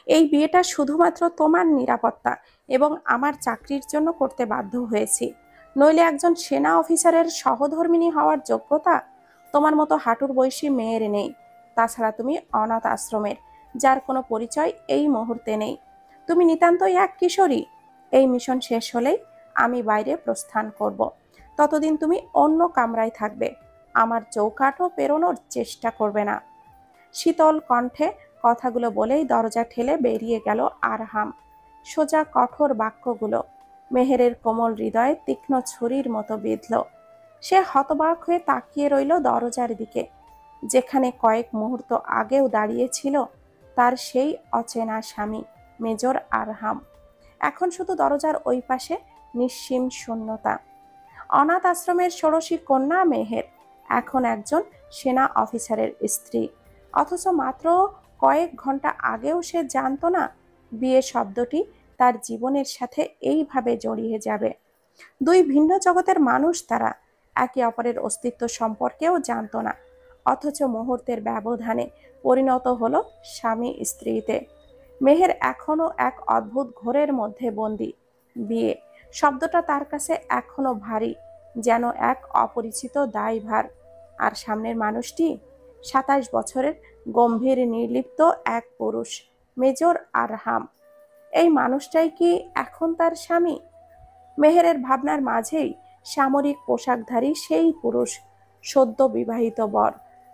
এই বিয়েটা শুধুমাত্র তোমার নিরাপত্তা এবং আমার চাকরির জন্য করতে বাধ্য হয়েছি, নইলে একজন সেনা অফিসারের সহধর্মিণী হওয়ার যোগ্যতা তোমার মতো হাঁটুর বয়সী মেয়ের নেই। তাছাড়া তুমি অনাথ আশ্রমের, যার কোনো পরিচয় এই মুহূর্তে নেই। তুমি নিতান্তই এক কিশোরী। এই মিশন শেষ হলেই আমি বাইরে প্রস্থান করব। ততদিন তুমি অন্য কামরায় থাকবে, আমার চৌকাঠও পেরোনোর চেষ্টা করবে না। শীতল কণ্ঠে কথাগুলো বলেই দরজা ঠেলে বেরিয়ে গেল আরহাম। সোজা কঠোর বাক্যগুলো মেহেরের কোমল হৃদয়ে তীক্ষ্ণ ছুরির মতো বিঁধল। সে হতবাক হয়ে তাকিয়ে রইল দরজার দিকে, যেখানে কয়েক মুহূর্ত আগেও দাঁড়িয়েছিল তার সেই অচেনা স্বামী মেজর আরহাম। এখন শুধু দরজার ওই পাশে নিশ্চিম শূন্যতা। অনাথ আশ্রমের ষোড়শী কন্যা মেহের এখন একজন সেনা অফিসারের স্ত্রী, অথচ মাত্র কয়েক ঘন্টা আগেও সে জানতো না বিয়ে শব্দটি তার জীবনের সাথে এইভাবে জড়িয়ে যাবে। দুই ভিন্ন জগতের মানুষ তারা, একে অপরের অস্তিত্ব সম্পর্কেও জানতো না, অথচ মুহূর্তের ব্যবধানে পরিণত হলো স্বামী স্ত্রীতে। মেহের এখনো এক অদ্ভুত ঘোরের মধ্যে বন্দী। বিয়ে শব্দটা তার কাছে এখনো ভারী, যেন এক অপরিচিত দায়ভার। আর সামনের মানুষটি 27 বছরের গম্ভীর নির্লিপ্ত এক পুরুষ, মেজর আরহাম। এই মানুষটাই কি এখন তার স্বামী? মেহেরের ভাবনার মাঝেই সামরিক পোশাকধারী সেই পুরুষ, সদ্য বিবাহিত বর,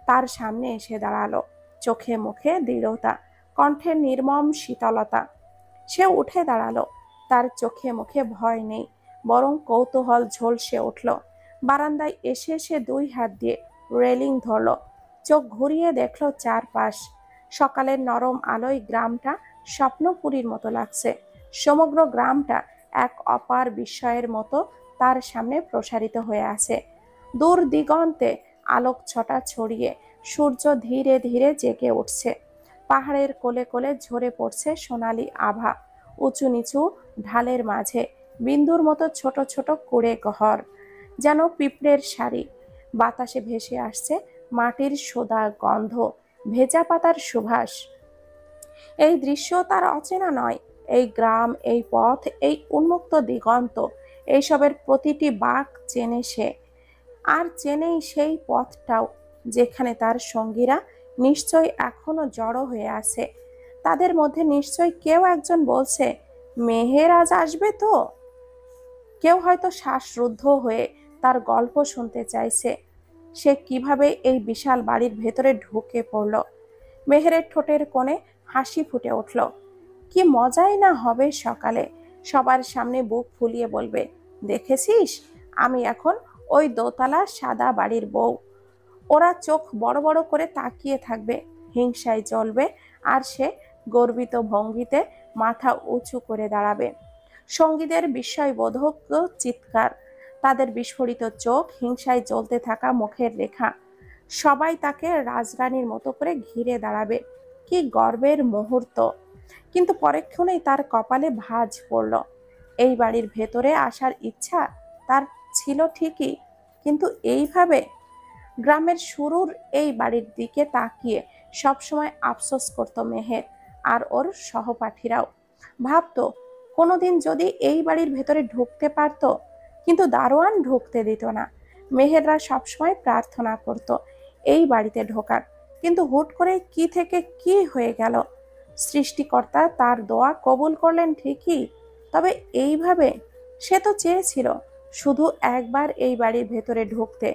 তার সামনে এসে দাঁড়ালো। চোখে মুখে দৃঢ়তা, কণ্ঠে নির্মম শীতলতা। সে উঠে দাঁড়ালো। তার চোখে মুখে ভয় নেই, বরং কৌতূহল ঝলসে উঠল। বারান্দায় এসে সে দুই হাত দিয়ে রেলিং ধরল, চোখ ঘুরিয়ে দেখল চারপাশ। সকালের নরম আলোয় গ্রামটা স্বপ্নপুরীর মতো লাগছে। সমগ্র গ্রামটা এক অপার বিস্ময়ের মতো তার সামনে প্রসারিত হয়ে আছে। দূর দিগন্তে আলোক ছটা ছড়িয়ে সূর্য ধীরে ধীরে জেগে উঠছে। পাহাড়ের কোলে কোলে ঝরে পড়ছে সোনালি আভা। উঁচু নিচু ঢালের মাঝে বিন্দুর মতো ছোট ছোট কুঁড়ে ঘর, যেন পিঁপড়ের সারি। বাতাসে ভেসে আসছে মাটির সোদা গন্ধ, ভেজা পাতার সুবাস। এই দৃশ্য তার অচেনা নয়। এই গ্রাম, এই পথ, এই উন্মুক্ত দিগন্ত, এইসবের প্রতিটি বাঁক চেনে সে। আর চেনেই সেই পথটাও, যেখানে তার সঙ্গীরা নিশ্চয় এখনো জড়ো হয়ে আছে। তাদের মধ্যে নিশ্চয় কেউ একজন বলছে, মেহের আজ আসবে তো। কেউ হয়তো শ্বাসরুদ্ধ হয়ে তার গল্প শুনতে চাইছে, সে কিভাবে এই বিশাল বাড়ির ভেতরে ঢুকে পড়ল। মেহেরের ঠোঁটের কোণে হাসি ফুটে উঠল। কি মজাই না হবে সকালে, সবার সামনে বুক ফুলিয়ে বলবে, দেখেছিস, আমি এখন ওই দোতলা সাদা বাড়ির বউ। ওরা চোখ বড় বড় করে তাকিয়ে থাকবে, হিংসায় জ্বলবে, আর সে গর্বিত ভঙ্গিতে মাথা উঁচু করে দাঁড়াবে। সঙ্গীদের বিস্ময়বোধক চিৎকার, তাদের বিস্ফোরিত চোখ, হিংসায় জ্বলতে থাকা মুখের রেখা, সবাই তাকে রাজরানীর মতো করে ঘিরে দাঁড়াবে। কি গর্বের মুহূর্ত! কিন্তু পরক্ষণেই তার কপালে ভাঁজ পড়ল। এই বাড়ির ভেতরে আসার ইচ্ছা তার ছিল ঠিকই, কিন্তু এইভাবে। গ্রামের শুরুর এই বাড়ির দিকে তাকিয়ে সবসময় আফসোস করত মেহের, আর ওর সহপাঠীরাও। ভাবতো, কোনোদিন যদি এই বাড়ির ভেতরে ঢুকতে পারত, কিন্তু দারোয়ান ঢুকতে দিত না। মেহেররা সবসময় প্রার্থনা করত এই বাড়িতে ঢোকার, কিন্তু হুট করে কি থেকে কি হয়ে গেল। সৃষ্টিকর্তা তার দোয়া কবুল করলেন ঠিকই, তবে এইভাবে। সে তো চেয়েছিল শুধু একবার এই বাড়ির ভেতরে ঢুকতে,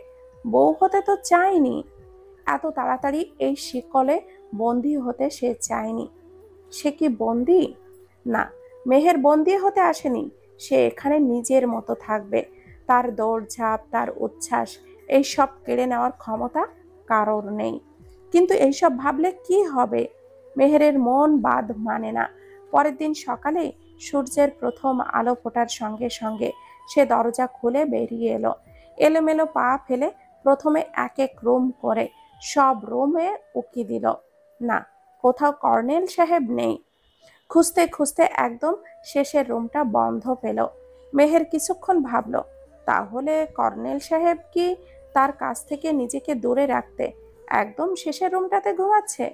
বউ হতে তো চায়নি। এত তাড়াতাড়ি এই শিকলে বন্দী হতে সে চায়নি। সে কি বন্দী? না, মেহের বন্দী হতে আসেনি। সে এখানে নিজের মতো থাকবে। তার দৌড়ঝাঁপ, তার উচ্ছ্বাস, এইসব কেড়ে নেওয়ার ক্ষমতা কারোর নেই। কিন্তু এইসব ভাবলে কি হবে? মেহেরের মন বাদ মানে না। পরের দিন সকালে সূর্যের প্রথম আলো ফোটার সঙ্গে সঙ্গে সে দরজা খুলে বেরিয়ে এলো। এলোমেলো পা ফেলে প্রথমে এক এক রুম করে সব রুমে উকি দিল। না, কোথাও কর্নেল সাহেব নেই। খুঁজতে খুঁজতে একদম শেষের রুমটা বন্ধ পেল। মেহের কিছুক্ষণ ভাবল, তাহলে কর্নেল সাহেব কি তার কাছ থেকে নিজেকে দূরে রাখতে একদম শেষের রুমটাতে ঘুমাচ্ছে?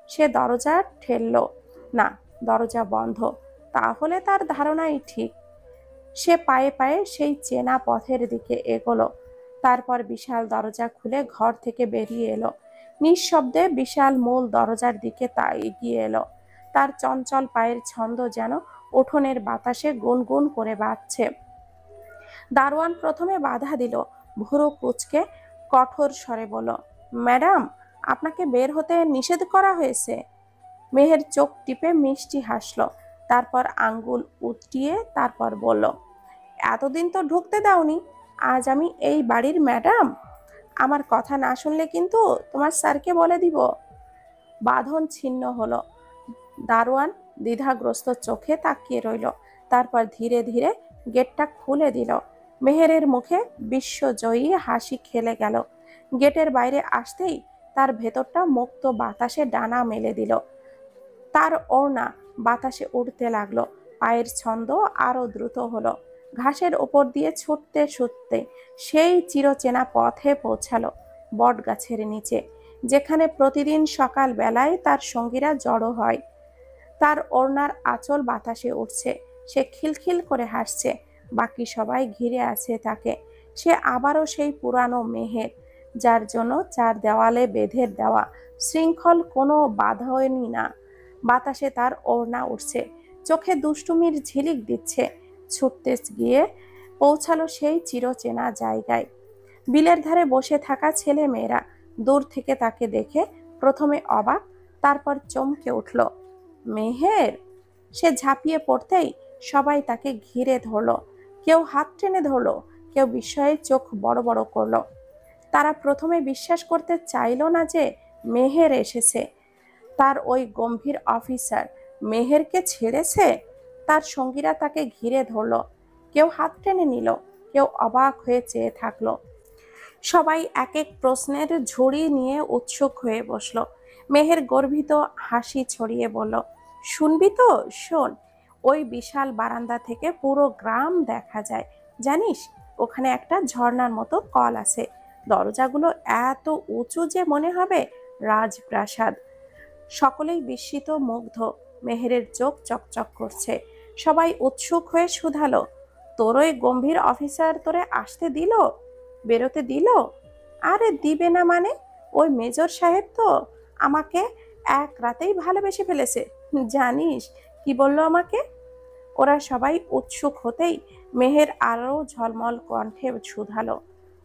সে দরজা ঠেললো। না, দরজা বন্ধ। তাহলে তার ধারণাই ঠিক। সে পায়ে পায়ে সেই চেনা পথের দিকে এগোলো। তারপর বিশাল দরজা খুলে ঘর থেকে বেরিয়ে এলো। নিঃশব্দে বিশাল মূল দরজার দিকে তা এগিয়ে এলো। তার চঞ্চল পায়ের ছন্দ যেন উঠোনের বাতাসে গুনগুন করে বাজছে। দারোয়ান প্রথমে বাধা দিল, ভুরু কুঁচকে কঠোর স্বরে বলল, ম্যাডাম, আপনাকে বের হতে নিষেধ করা হয়েছে। মেহের চোখ টিপে মিষ্টি হাসলো, তারপর আঙ্গুল উঠিয়ে তারপর বলল, এতদিন তো ঢুকতে দাওনি, আজ আমি এই বাড়ির ম্যাডাম। আমার কথা না শুনলে কিন্তু তোমার স্যারকে বলে দিব। বাঁধন ছিন্ন হলো। দারোয়ান দ্বিধাগ্রস্ত চোখে তাকিয়ে রইল, তারপর ধীরে ধীরে গেটটা খুলে দিল। মেহেরের মুখে বিশ্বজয়ী হাসি খেলে গেল। গেটের বাইরে আসতেই তার ভেতরটা মুক্ত বাতাসে ডানা মেলে দিল। তার ওড়না বাতাসে উড়তে লাগলো, পায়ের ছন্দ আরো দ্রুত হলো। ঘাসের ওপর দিয়ে ছুটতে ছুটতে সেই চিরচেনা পথে পৌঁছালো, বট গাছের নিচে, যেখানে প্রতিদিন সকাল বেলায় তার সঙ্গীরা জড়ো হয়। তার ওড়নার আঁচল বাতাসে উঠছে, সে খিলখিল করে হাসছে, বাকি সবাই ঘিরে আছে তাকে। সে আবারও সেই পুরানো মেহের, যার জন্য চার দেওয়ালে বেঁধে দেওয়া শৃঙ্খল কোনো বাধা হয়নি না। বাতাসে তার ওড়না উঠছে, চোখে দুষ্টুমির ঝিলিক দিচ্ছে। ছুটতে গিয়ে পৌঁছালো সেই চিরচেনা জায়গায়। বিলের ধারে বসে থাকা ছেলে মেয়েরা দূর থেকে তাকে দেখে প্রথমে অবাক, তারপর চমকে উঠল। মেহের! সে ঝাঁপিয়ে পড়তেই সবাই তাকে ঘিরে ধরলো। কেউ হাত টেনে ধরলো, কেউ বিস্ময়ে চোখ বড় বড় করলো। তারা প্রথমে বিশ্বাস করতে চাইল না যে মেহের এসেছে। তার ওই গম্ভীর অফিসার মেহেরকে ছেড়েছে। তার সঙ্গীরা তাকে ঘিরে ধরলো, কেউ হাত টেনে নিল, কেউ অবাক হয়ে চেয়ে থাকলো। সবাই এক এক প্রশ্নের ঝুড়ি নিয়ে উৎসুক হয়ে বসলো। মেহের গর্বিত হাসি ছড়িয়ে বলল, শুনবি তো, শোন। ওই বিশাল বারান্দা থেকে পুরো গ্রাম দেখা যায়। জানিস, ওখানে একটা ঝর্ণার মতো কল আছে। দরজাগুলো এত উঁচু যে মনে হবে রাজপ্রাসাদ। সকলেই বিস্মিত, মুগ্ধ। মেহেরের চোখ চকচক করছে। সবাই উৎসুক হয়ে শুধালো, তোর ওই গম্ভীর অফিসার তোরে আসতে দিল, বেরোতে দিল? আরে দিবে না মানে? ওই মেজর সাহেব তো আমাকে এক রাতেই ভালোবেসে ফেলেছে। জানিস কি বললো আমাকে? ওরা সবাই উৎসুক হতেই মেহের আরো ঝলমল কণ্ঠে শুধালো,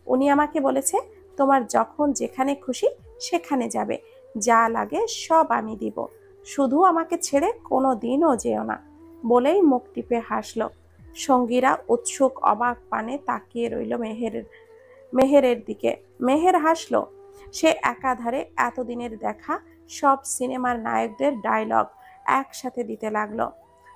উনি আমাকে বলেছে, তোমার যখন যেখানে খুশি সেখানে যাবে, যা লাগে সব আমি দিব, শুধু আমাকে ছেড়ে কোনো দিনও যেও না। বলেই মুখ টিপে হাসলো। সঙ্গীরা উৎসুক অবাক পানে তাকিয়ে রইল মেহেরের দিকে। মেহের হাসলো। সে একাধারে এতদিনের দেখা সব সিনেমার নায়কদের ডায়লগ একসাথে দিতে লাগলো।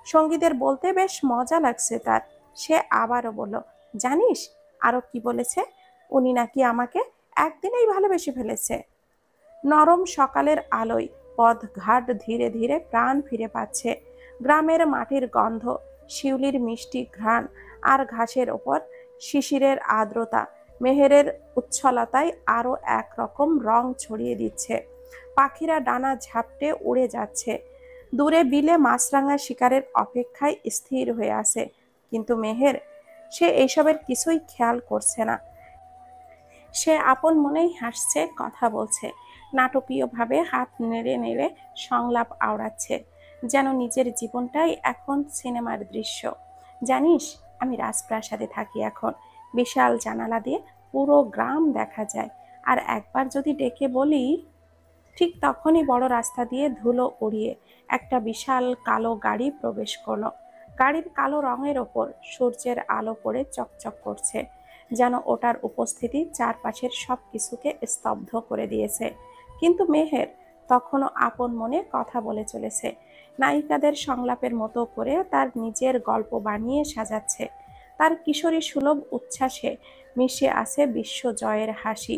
সঙ্গীদের বলতে বেশ মজা লাগছে তার। সে আবারও বলল, জানিস আরো কি বলেছে? উনি নাকি আমাকে একদিনেই ভালোবেসে ফেলেছে। নরম সকালের আলোয় পথঘাট ধীরে ধীরে প্রাণ ফিরে পাচ্ছে। গ্রামের মাটির গন্ধ, শিউলির মিষ্টি ঘ্রাণ আর ঘাসের ওপর শিশিরের আর্দ্রতা মেহেরের উচ্ছলতায় আরো একরকম রং ছড়িয়ে দিচ্ছে। পাখিরা ডানা ঝাপটে উড়ে যাচ্ছে। দূরে বিলে মাছরাঙা শিকারের অপেক্ষায় স্থির হয়ে আছে। কিন্তু মেহের, সে এইসবের কিছুই খেয়াল করছে না। সে আপন মনেই হাসছে, কথা বলছে, নাটকীয়ভাবে হাত নেড়ে নেড়ে সংলাপ আওড়াচ্ছে, যেন নিজের জীবনটাই এখন সিনেমার দৃশ্য। জানিস, আমি রাজপ্রাসাদে থাকি এখন। বিশাল জানালা দিয়ে পুরো গ্রাম দেখা যায়। আর একবার যদি ডেকে বলি, ঠিক তখনই বড় রাস্তা দিয়ে ধুলো উড়িয়ে একটা বিশাল কালো গাড়ি প্রবেশ করলো। গাড়ির কালো রঙের ওপর সূর্যের আলো পড়ে চকচক করছে, যেন ওটার উপস্থিতি চারপাশের সব কিছুকে স্তব্ধ করে দিয়েছে। কিন্তু মেহের তখনও আপন মনে কথা বলে চলেছে, নায়িকাদের সংলাপের মতো করে তার নিজের গল্প বানিয়ে সাজাচ্ছে। তার কিশোরী সুলভ উচ্ছ্বাসে মিশে আছে বিশ্বজয়ের হাসি।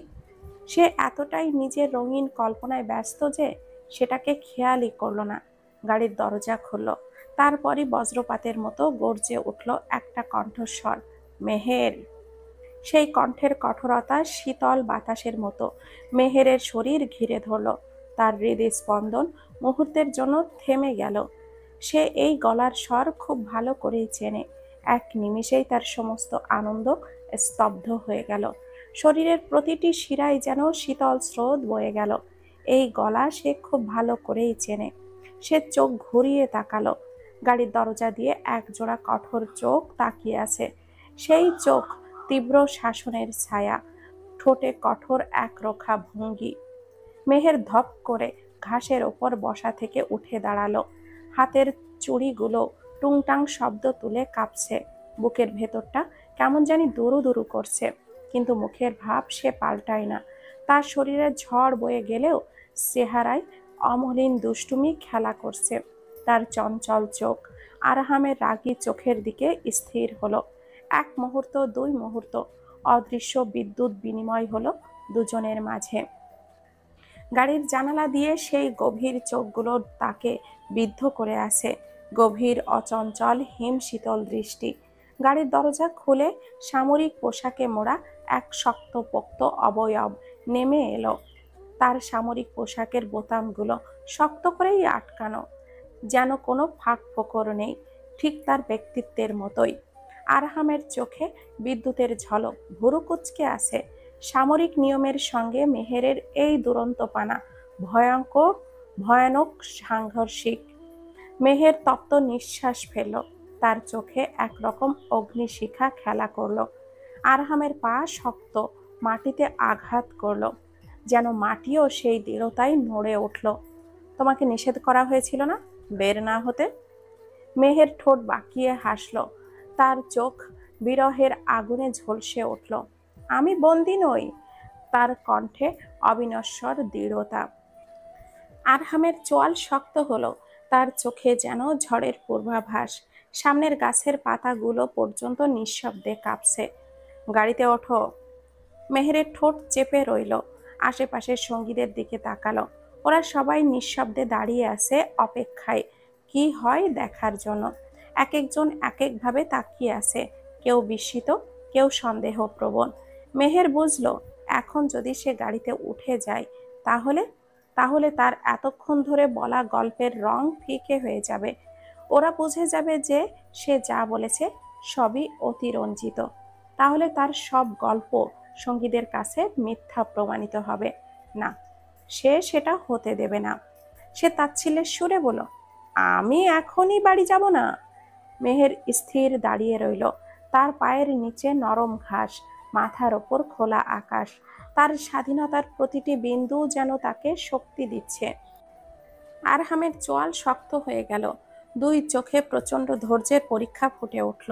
সে এতটাই নিজের রঙিন কল্পনায় ব্যস্ত যে সেটাকে খেয়ালই করল না। গাড়ির দরজা খুলল, তারপরই বজ্রপাতের মতো গর্জে উঠল একটা কণ্ঠস্বর, মেহের। সেই কণ্ঠের কঠোরতা শীতল বাতাসের মতো মেহেরের শরীর ঘিরে ধরল। তার হৃদস্পন্দন মুহূর্তের জন্য থেমে গেল। সে এই গলার স্বর খুব ভালো করেই চেনে। এক নিমিষেই তার সমস্ত আনন্দ স্তব্ধ হয়ে গেল। শরীরের প্রতিটি শিরায় যেন শীতল স্রোত বয়ে গেল। এই গলা সে খুব ভালো করেই চেনে। সে চোখ ঘুরিয়ে তাকালো। গাড়ির দরজা দিয়ে এক জোড়া কঠোর চোখ তাকিয়ে আছে। সেই চোখ তীব্র শাসনের ছায়া, ঠোঁটে কঠোর একরোখা ভঙ্গি। মেহের ধপ করে ঘাসের ওপর বসা থেকে উঠে দাঁড়ালো। হাতের চুড়িগুলো টুংটাং শব্দ তুলে কাঁপছে। বুকের ভেতরটা কেমন জানি দুরু দুরু করছে, কিন্তু মুখের ভাব সে পাল্টায় না। তার শরীরে ঝড় বয়ে গেলেও চেহারায় অমলিন দুষ্টুমি খেলা করছে। তার চঞ্চল চোখ আরহামের রাগী চোখের দিকে স্থির হলো। এক মুহূর্ত, দুই মুহূর্ত অদৃশ্য বিদ্যুৎ বিনিময় হলো দুজনের মাঝে। গাড়ির জানালা দিয়ে সেই গভীর চোখগুলো তাকে বিদ্ধ করে আছে। গভীর অচঞ্চল হিম শীতল দৃষ্টি। গাড়ির দরজা খুলে সামরিক পোশাকে মোড়া এক শক্তপোক্ত অবয়ব নেমে এলো। তার সামরিক পোশাকের বোতামগুলো শক্ত করেই আটকানো, যেন কোনো ফাঁক ফোকর নেই, ঠিক তার ব্যক্তিত্বের মতোই। আরহামের চোখে বিদ্যুতের ঝলক, ভুরু কুঁচকে আছে। সামরিক নিয়মের সঙ্গে মেহেরের এই দুরন্তপানা ভয়ঙ্কর, ভয়ানক, সাংঘর্ষিক। মেহের তপ্ত নিঃশ্বাস ফেলল। তার চোখে একরকম অগ্নিশিখা খেলা করল। আরহামের পা শক্ত মাটিতে আঘাত করল, যেন মাটিও সেই দৃঢ়তায় নড়ে উঠল। তোমাকে নিষেধ করা হয়েছিল না বের না হতে? মেহের ঠোঁট বাঁকিয়ে হাসল। তার চোখ বিরহের আগুনে ঝলসে উঠল। আমি বন্দী নই। তার কণ্ঠে অবিনশ্বর দৃঢ়তা। আরহামের চোয়াল শক্ত হলো। তার চোখে যেন ঝড়ের পূর্বাভাস। সামনের গাছের পাতাগুলো পর্যন্ত নিঃশব্দে কাঁপছে। গাড়িতে ওঠো। মেহেরের ঠোঁট চেপে রইল। আশেপাশের সঙ্গীদের দিকে তাকালো। ওরা সবাই নিঃশব্দে দাঁড়িয়ে আছে অপেক্ষায়, কি হয় দেখার জন্য। এক একজন এক একভাবে তাকিয়ে আছে, কেউ বিস্মিত, কেউ সন্দেহপ্রবণ। মেহের বুঝলো, এখন যদি সে গাড়িতে উঠে যায় তাহলে তাহলে তার এতক্ষণ ধরে বলা গল্পের রং ফিকে হয়ে যাবে। ওরা বুঝে যাবে যে সে যা বলেছে সবই অতিরঞ্জিত। তাহলে তার সব গল্প সঙ্গীদের কাছে মিথ্যা প্রমাণিত হবে। না, সে সেটা হতে দেবে না। সে তাচ্ছিল্যের সুরে বলল, আমি এখনই বাড়ি যাব না। মেহের স্থির দাঁড়িয়ে রইল। তার পায়ের নিচে নরম ঘাস, মাথার ওপর খোলা আকাশ। তার স্বাধীনতার প্রতিটি বিন্দু যেন তাকে শক্তি দিচ্ছে। আরহামের চোয়াল শক্ত হয়ে গেল। দুই চোখে প্রচণ্ড ধৈর্যের পরীক্ষা ফুটে উঠল।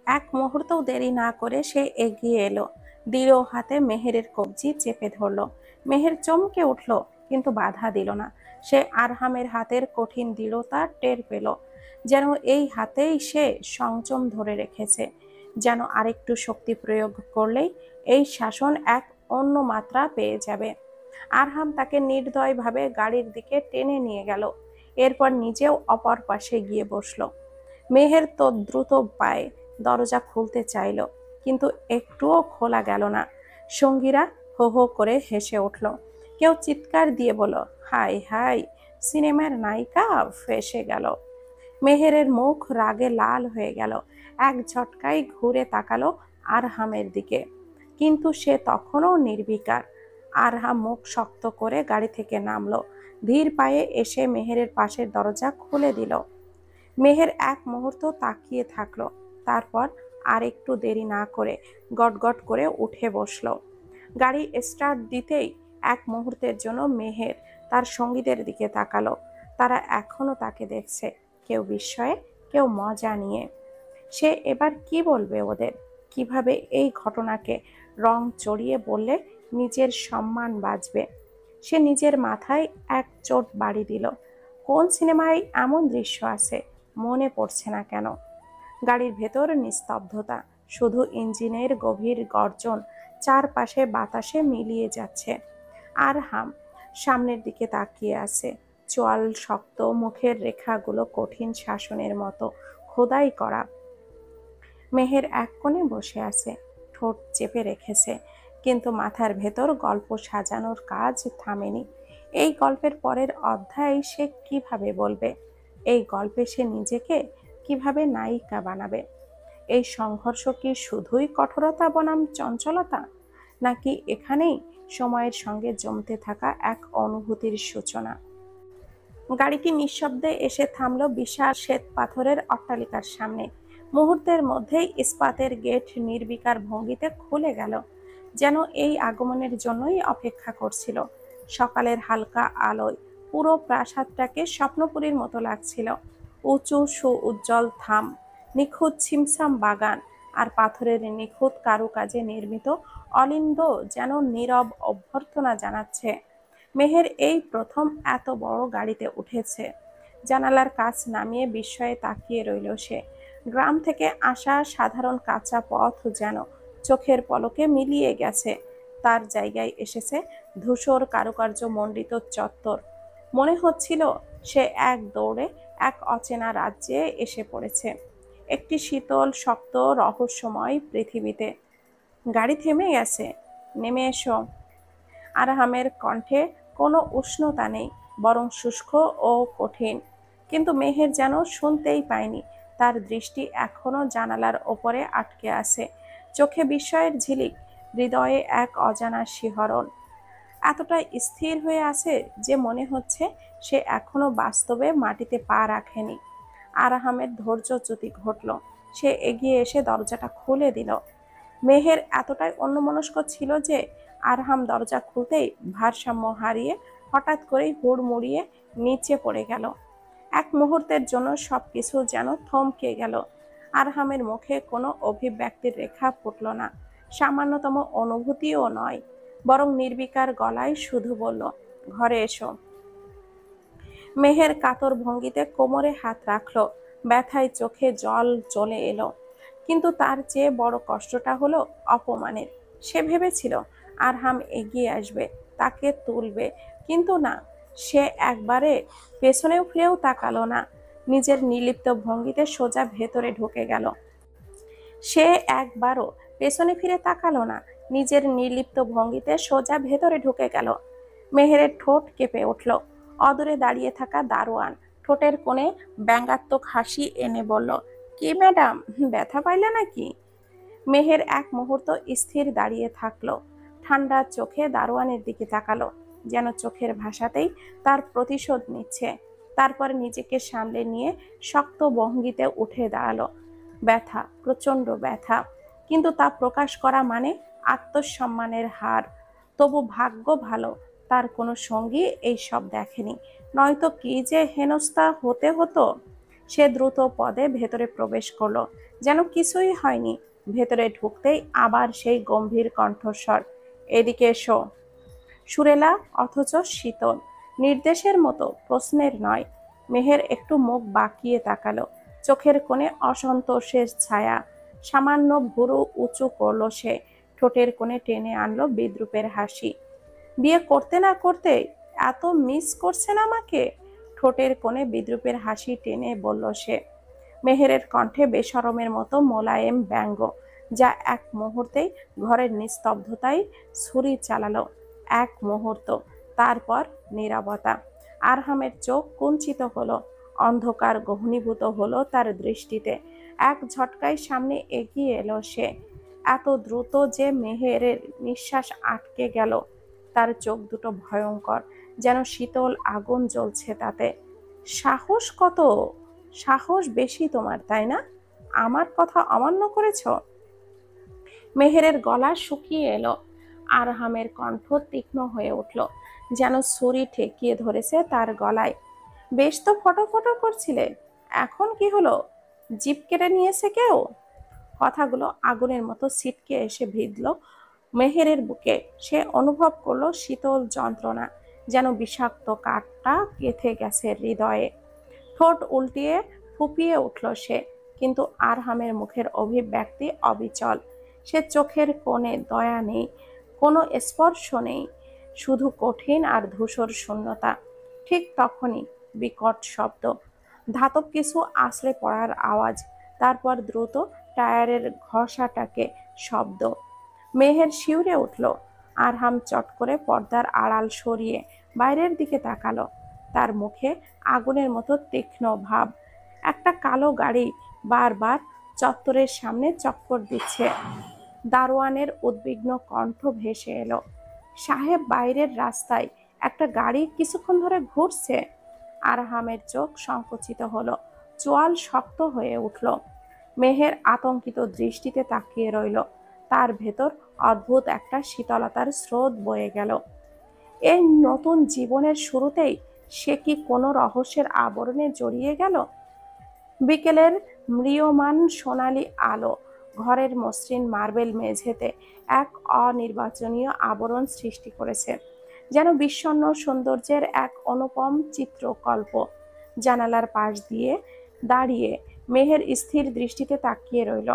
এক মুহূর্তও দেরি না করে সে এগিয়ে এলো। দৃঢ় হাতে মেহেরের কবজি চেপে ধরল। মেহের চমকে উঠল, কিন্তু বাধা দিল না। সে আরহামের হাতের কঠিন দৃঢ়তা টের পেল, যেন এই হাতেই সে সংযম ধরে রেখেছে, যেন আরেকটু শক্তি প্রয়োগ করলেই এই শাসন এক অন্য মাত্রা পেয়ে যাবে। আরহাম তাকে নির্দয়ভাবে গাড়ির দিকে টেনে নিয়ে গেল। এরপর নিজেও অপর পাশে গিয়ে বসল। মেহের তো দ্রুত পায়ে দরজা খুলতে চাইল, কিন্তু একটুও খোলা গেল না। সঙ্গীরা হো হো করে হেসে উঠল। কেউ চিৎকার দিয়ে বলল, হাই হাই, সিনেমার নায়িকা ফেঁসে গেল। মেহেরের মুখ রাগে লাল হয়ে গেল। এক ঝটকায় ঘুরে তাকালো আরহামের দিকে, কিন্তু সে তখনও নির্বিকার। আরহাম মুখ শক্ত করে গাড়ি থেকে নামলো। ধীর পায়ে এসে মেহেরের পাশের দরজা খুলে দিল। মেহের এক মুহূর্ত তাকিয়ে থাকলো, তারপর আর একটু দেরি না করে গটগট করে উঠে বসলো। গাড়ি স্টার্ট দিতেই এক মুহূর্তের জন্য মেহের তার সঙ্গীদের দিকে তাকালো। তারা এখনো তাকে দেখছে, কেউ বিস্ময়ে, কেউ মজা নিয়ে। সে এবার কি বলবে ওদের? কিভাবে এই ঘটনাকে রং চড়িয়ে বললে নিজের সম্মান বাঁচবে? সে নিজের মাথায় এক চোট বাড়ি দিল। কোন সিনেমায় এমন দৃশ্য আছে, মনে পড়ছে না কেন? গাড়ির ভেতর নিস্তব্ধতা, শুধু ইঞ্জিনের গভীর গর্জন চারপাশে বাতাসে মিলিয়ে যাচ্ছে। আরহাম সামনের দিকে তাকিয়ে আছে, চোয়াল শক্ত, মুখের রেখাগুলো কঠিন শাসনের মতো খোদাই করা। মেহের এক কোণে বসে আছে, ঠোঁট চেপে রেখেছে, কিন্তু মাথার ভেতর গল্প সাজানোর কাজ থামেনি। এই গল্পের পরের অধ্যায় সে কিভাবে বলবে? এই গল্পে সে নিজেকে কিভাবে নায়িকা বানাবে? এই সংঘর্ষ কি শুধুই কঠোরতা বনাম চঞ্চলতা, নাকি এখানেই সময়ের সঙ্গে জমতে থাকা এক অনুভূতির সূচনা? গাড়িটি নিঃশব্দে এসে থামলো বিশাল শ্বেত পাথরের অট্টালিকার সামনে। মুহূর্তের মধ্যেই ইস্পাতের গেট নির্বিকার ভঙ্গিতে খুলে গেল, যেন এই আগমনের জন্যই অপেক্ষা করছিল। সকালের হালকা আলোয় পুরো প্রাসাদটাকে স্বপ্নপুরীর মতো লাগছিল। উঁচু সুউজ্জ্বল থাম, নিখুঁত ছিমছাম বাগান, আর পাথরের নিখুঁত কারুকাজে নির্মিত অলিন্দ যেন নীরব অভ্যর্থনা জানাচ্ছে। মেহের এই প্রথম এত বড় গাড়িতে উঠেছে। জানালার কাচ নামিয়ে বিস্ময়ে তাকিয়ে রইল সে। গ্রাম থেকে আসা সাধারণ কাঁচা পথ যেন চোখের পলকে মিলিয়ে গেছে। তার জায়গায় এসেছে ধূসর কারুকার্য মণ্ডিত চত্বর। মনে হচ্ছিল সে এক দৌড়ে এক অচেনা রাজ্যে এসে পড়েছে, একটি শীতল শক্ত রহস্যময় পৃথিবীতে। গাড়ি থেমে গেছে। নেমে এসো। আরহামের কণ্ঠে কোনো উষ্ণতা নেই, বরং শুষ্ক ও কঠিন। কিন্তু মেহের যেন শুনতেই পায়নি। তার দৃষ্টি এখনো জানালার ওপরে আটকে আছে, চোখে বিস্ময়ের ঝিলিক, হৃদয়ে এক অজানা শিহরণ। এতটা স্থির হয়ে আছে যে মনে হচ্ছে সে এখনো বাস্তবে মাটিতে পা রাখেনি। আরহামের ধৈর্যচ্যুতি ঘটল। সে এগিয়ে এসে দরজাটা খুলে দিল। মেহের এতটাই অন্যমনস্ক ছিল যে আরহাম দরজা খুলতেই ভারসাম্য হারিয়ে হঠাৎ করেই হুড়মুড়িয়ে নিচে পড়ে গেল। এক মুহূর্তের জন্য সবকিছু যেন থমকে গেল। আরহামের মুখে কোনো অভিব্যক্তির রেখা ফুটল না, সামান্যতম অনুভূতিও নয়, বরং নির্বিকার গলায় শুধু বলল, ঘরে এসো। মেহের কাতর ভঙ্গিতে কোমরে হাত রাখল। ব্যথায় চোখে জল চলে এলো। কিন্তু তার চেয়ে বড় কষ্টটা হলো অপমানের। সে ভেবেছিল আরহাম এগিয়ে আসবে, তাকে তুলবে, কিন্তু না। সে একবারে পেছনেও ফিরেও তাকালো না, নিজের নির্লিপ্ত ভঙ্গিতে সোজা ভেতরে ঢুকে গেল। সে একবারও পেছনে ফিরে তাকালো না, নিজের নির্লিপ্ত ভঙ্গিতে সোজা ভেতরে ঢুকে গেল। মেহেরের ঠোঁট কেঁপে উঠল। অদূরে দাঁড়িয়ে থাকা দারোয়ান ঠোঁটের কোণে ব্যঙ্গাত্মক হাসি এনে বলল, কি ম্যাডাম, ব্যথা পাইলে নাকি? মেহের এক মুহূর্ত স্থির দাঁড়িয়ে থাকলো, ঠান্ডা চোখে দারোয়ানের দিকে তাকালো, যেন চোখের ভাষাতেই তার প্রতিশোধ নিচ্ছে। তারপর নিজেকে সামলে নিয়ে শক্ত ভঙ্গিতে উঠে দাঁড়ালো। ব্যথা, প্রচন্ড ব্যথা, কিন্তু তা প্রকাশ করা মানে আত্মসম্মানের হার। তবু ভাগ্য ভালো তার কোনো সঙ্গী এই সব দেখেনি, নয়তো কি যে হেনস্থা হতে হতো। সে দ্রুত পদে ভেতরে প্রবেশ করলো, যেন কিছুই হয়নি। ভেতরে ঢুকতেই আবার সেই গম্ভীর কণ্ঠস্বর, এদিকে এসো। সুরেলা অথচ শীতল, নির্দেশের মতো, প্রশ্নের নয়। মেহের একটু মুখ বাঁকিয়ে তাকালো, চোখের কোণে অসন্তোষের ছায়া। সামান্য ভুরু উঁচু করলো সে, ঠোঁটের কোণে টেনে আনলো বিদ্রুপের হাসি। বিয়ে করতে না করতে এত মিস করছেন আমাকে? ঠোঁটের কোণে বিদ্রুপের হাসি টেনে বলল সে। মেহেরের কণ্ঠে বেশরমের মতো মোলায়েম ব্যঙ্গ, যা এক মুহূর্তেই ঘরের নিস্তব্ধতায় ছুরি চালালো। এক মুহূর্ত, তারপর নীরবতা। আরহামের চোখ কুঞ্চিত হলো, অন্ধকার গহনীভূত হলো তার দৃষ্টিতে। এক ঝটকায় সামনে এগিয়ে এলো সে, এত দ্রুত যে মেহেরের নিঃশ্বাস আটকে গেল। তার চোখ দুটো ভয়ঙ্কর, যেন শীতল আগুন জ্বলছে তাতে। সাহস কত? সাহস বেশি তোমার, তাই না? আমার কথা অমান্য করেছ? মেহেরের গলা শুকিয়ে এলো। আরহামের কণ্ঠ তীক্ষ্ণ হয়ে উঠল, যেন ছুরি ঠেকিয়ে ধরেছে তার গলায়। বেশ তো ফটোফটো করছিলে, এখন কি হলো? জিভ কেটে নিয়েছে কেউ? কথাগুলো আগুনের মতো ছিটকে এসে ভিঁধল মেহেরের বুকে। সে অনুভব করলো শীতল যন্ত্রণা, যেন বিষাক্ত কাঠটা গেঁথে গেছে হৃদয়ে। ঠোঁট উল্টিয়ে ফুঁপিয়ে উঠল সে, কিন্তু আরহামের মুখের অভিব্যক্তি অবিচল। সে চোখের কোণে দয়া নেই, কোনো স্পর্শ নেই, শুধু কঠিন আর ধূসর শূন্যতা। ঠিক তখনই বিকট শব্দ, ধাতব কিছু আছড়ে পড়ার আওয়াজ, তারপর দ্রুত টায়ারের ঘষাটাকে শব্দ। মেহের শিউরে উঠল। আরহাম চট করে পর্দার আড়াল সরিয়ে বাইরের দিকে তাকালো। তার মুখে আগুনের মতো তীক্ষ্ণ ভাব। একটা কালো গাড়ি বারবার চত্বরের সামনে চক্কর দিচ্ছে। দারোয়ানের উদ্বিগ্ন কণ্ঠ ভেসে এলো, সাহেব, বাইরের রাস্তায় একটা গাড়ি কিছুক্ষণ ধরে ঘুরছে। আরহামের চোখ সংকুচিত হলো, চোয়াল শক্ত হয়ে উঠল। মেহের আতঙ্কিত দৃষ্টিতে তাকিয়ে রইল। তার ভেতর অদ্ভুত একটা শীতলতার স্রোত বয়ে গেল। এই নতুন জীবনের শুরুতেই সে কি কোনো রহস্যের আবরণে জড়িয়ে গেল? বিকেলের ম্রিয়মান সোনালি আলো ঘরের মসৃণ মার্বেল মেঝেতে এক অনির্বাচনীয় আবরণ সৃষ্টি করেছে, যেন বিষণ্ণ সৌন্দর্যের এক অনুপম চিত্রকল্প। জানালার পাশ দিয়ে দাঁড়িয়ে মেহের স্থির দৃষ্টিতে তাকিয়ে রইল।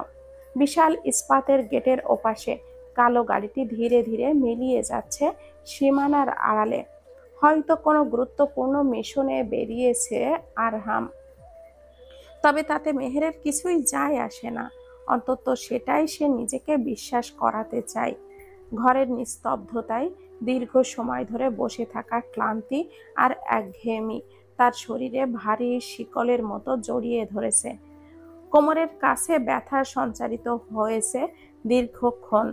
বিশাল ইস্পাতের গেটের ওপাশে কালো গাড়িটি ধীরে ধীরে মিলিয়ে যাচ্ছে সীমানার আড়ালে। হয়তো কোনো গুরুত্বপূর্ণ মিশনে বেরিয়েছে আরহাম। তবে তাতে মেহেরের কিছুই যায় আসে না, অন্তত সেটাই সে নিজেকে বিশ্বাস করাতে চায়। ঘরের নিস্তব্ধতায় দীর্ঘ সময় ধরে বসে থাকা ক্লান্তি আর একঘেয়েমি তার শরীরে ভারী শিকলের মতো জড়িয়ে ধরেছে। কোমরের কাছে ব্যথা সঞ্চারিত হয়েছে দীর্ঘক্ষণ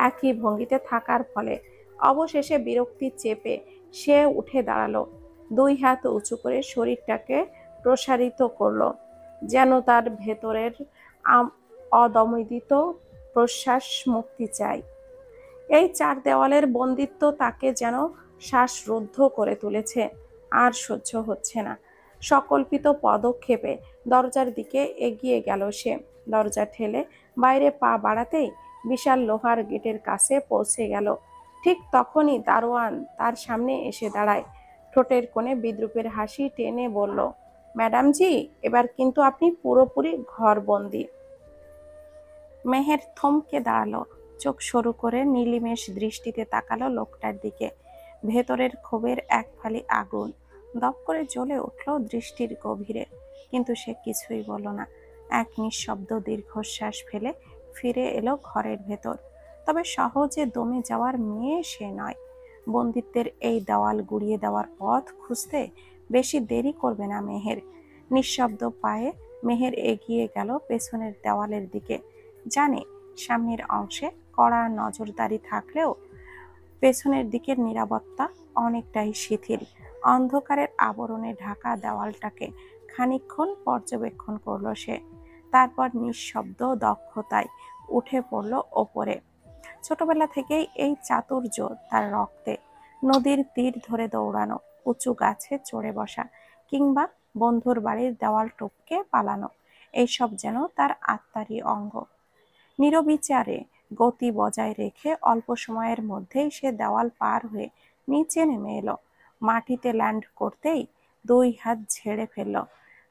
একই ভঙ্গিতে থাকার ফলে। অবশেষে বিরক্তি চেপে সে উঠে দাঁড়ালো, দুই হাত উঁচু করে শরীরটাকে প্রসারিত করলো, যেন তার ভেতরের অদমিত প্রশ্বাস মুক্তি চায়। এই চার দেওয়ালের বন্দিত্ব তাকে যেন শ্বাসরুদ্ধ করে তুলেছে। আর সহ্য হচ্ছে না। সকল্পিত পদক্ষেপে দরজার দিকে এগিয়ে গেল সে। দরজা ঠেলে বাইরে পা বাড়াতেই বিশাল লোহার গেটের কাছে পৌঁছে গেল। ঠিক তখনই দারোয়ান তার সামনে এসে দাঁড়ায়। ঠোঁটের কোণে বিদ্রূপের হাসি টেনে বলল, ম্যাডাম জি, এবার কিন্তু আপনি পুরোপুরি ঘরবন্দি। মেহের থমকে দাঁড়ালো, চোখ সরু করে নীলিমেষ দৃষ্টিতে তাকালো লোকটার দিকে। ভেতরের ক্ষোভের এক ফালি আগুন দপ করে জ্বলে উঠল দৃষ্টির গভীরে। কিন্তু সে কিছুই বলল না। এক নিঃশব্দ দীর্ঘশ্বাস ফেলে ফিরে এলো ঘরের ভেতর। তবে সহজে দমে যাওয়ার মেয়ে সে নয়। বন্দিত্বের এই দেওয়াল গুড়িয়ে দেওয়ার পথ খুঁজতে বেশি দেরি করবে না মেহের। নিঃশব্দ পায়ে মেহের এগিয়ে গেল পেছনের দেওয়ালের দিকে। জানে সামনের অংশে কড়া নজরদারি থাকলেও পেছনের দিকের নিরাপত্তা অনেকটাই শিথিল। অন্ধকারের আবরণে ঢাকা দেওয়ালটাকে খানিকক্ষণ পর্যবেক্ষণ করল সে। তারপর নিঃশব্দ দক্ষতায় উঠে পড়ল ওপরে। ছোটবেলা থেকেই এই চাতুর্য তার রক্তে। নদীর তীর ধরে দৌড়ানো, উঁচু গাছে চড়ে বসা, কিংবা বন্ধুর বাড়ির দেওয়াল টপকে পালানো, এইসব যেন তার আত্মারই অঙ্গ। নিরবিচারে গতি বজায় রেখে অল্প সময়ের মধ্যেই সে দেওয়াল পার হয়ে নিচে নেমে এলো। মাটিতে ল্যান্ড করতেই দুই হাত ঝেড়ে ফেলল,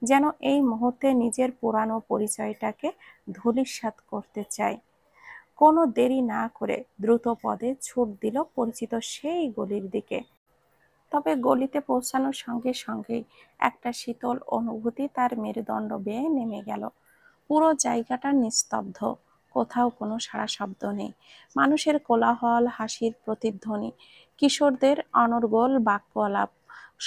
যেন এই মুহূর্তে নিজের পুরানো পরিচয়টাকে ধূলিসাৎ করতে চায়। কোনো দেরি না করে দ্রুত পদে ছুট দিল পরিচিত সেই গলির দিকে। তবে গলিতে পৌঁছানোর সঙ্গে সঙ্গেই একটা শীতল অনুভূতি তার মেরুদণ্ড বেয়ে নেমে গেল। পুরো জায়গাটা নিস্তব্ধ, কোথাও কোনো সাড়া শব্দ নেই। মানুষের কোলাহল, হাসির প্রতিধ্বনি, কিশোরদের অনর্গল বাক্য আলাপ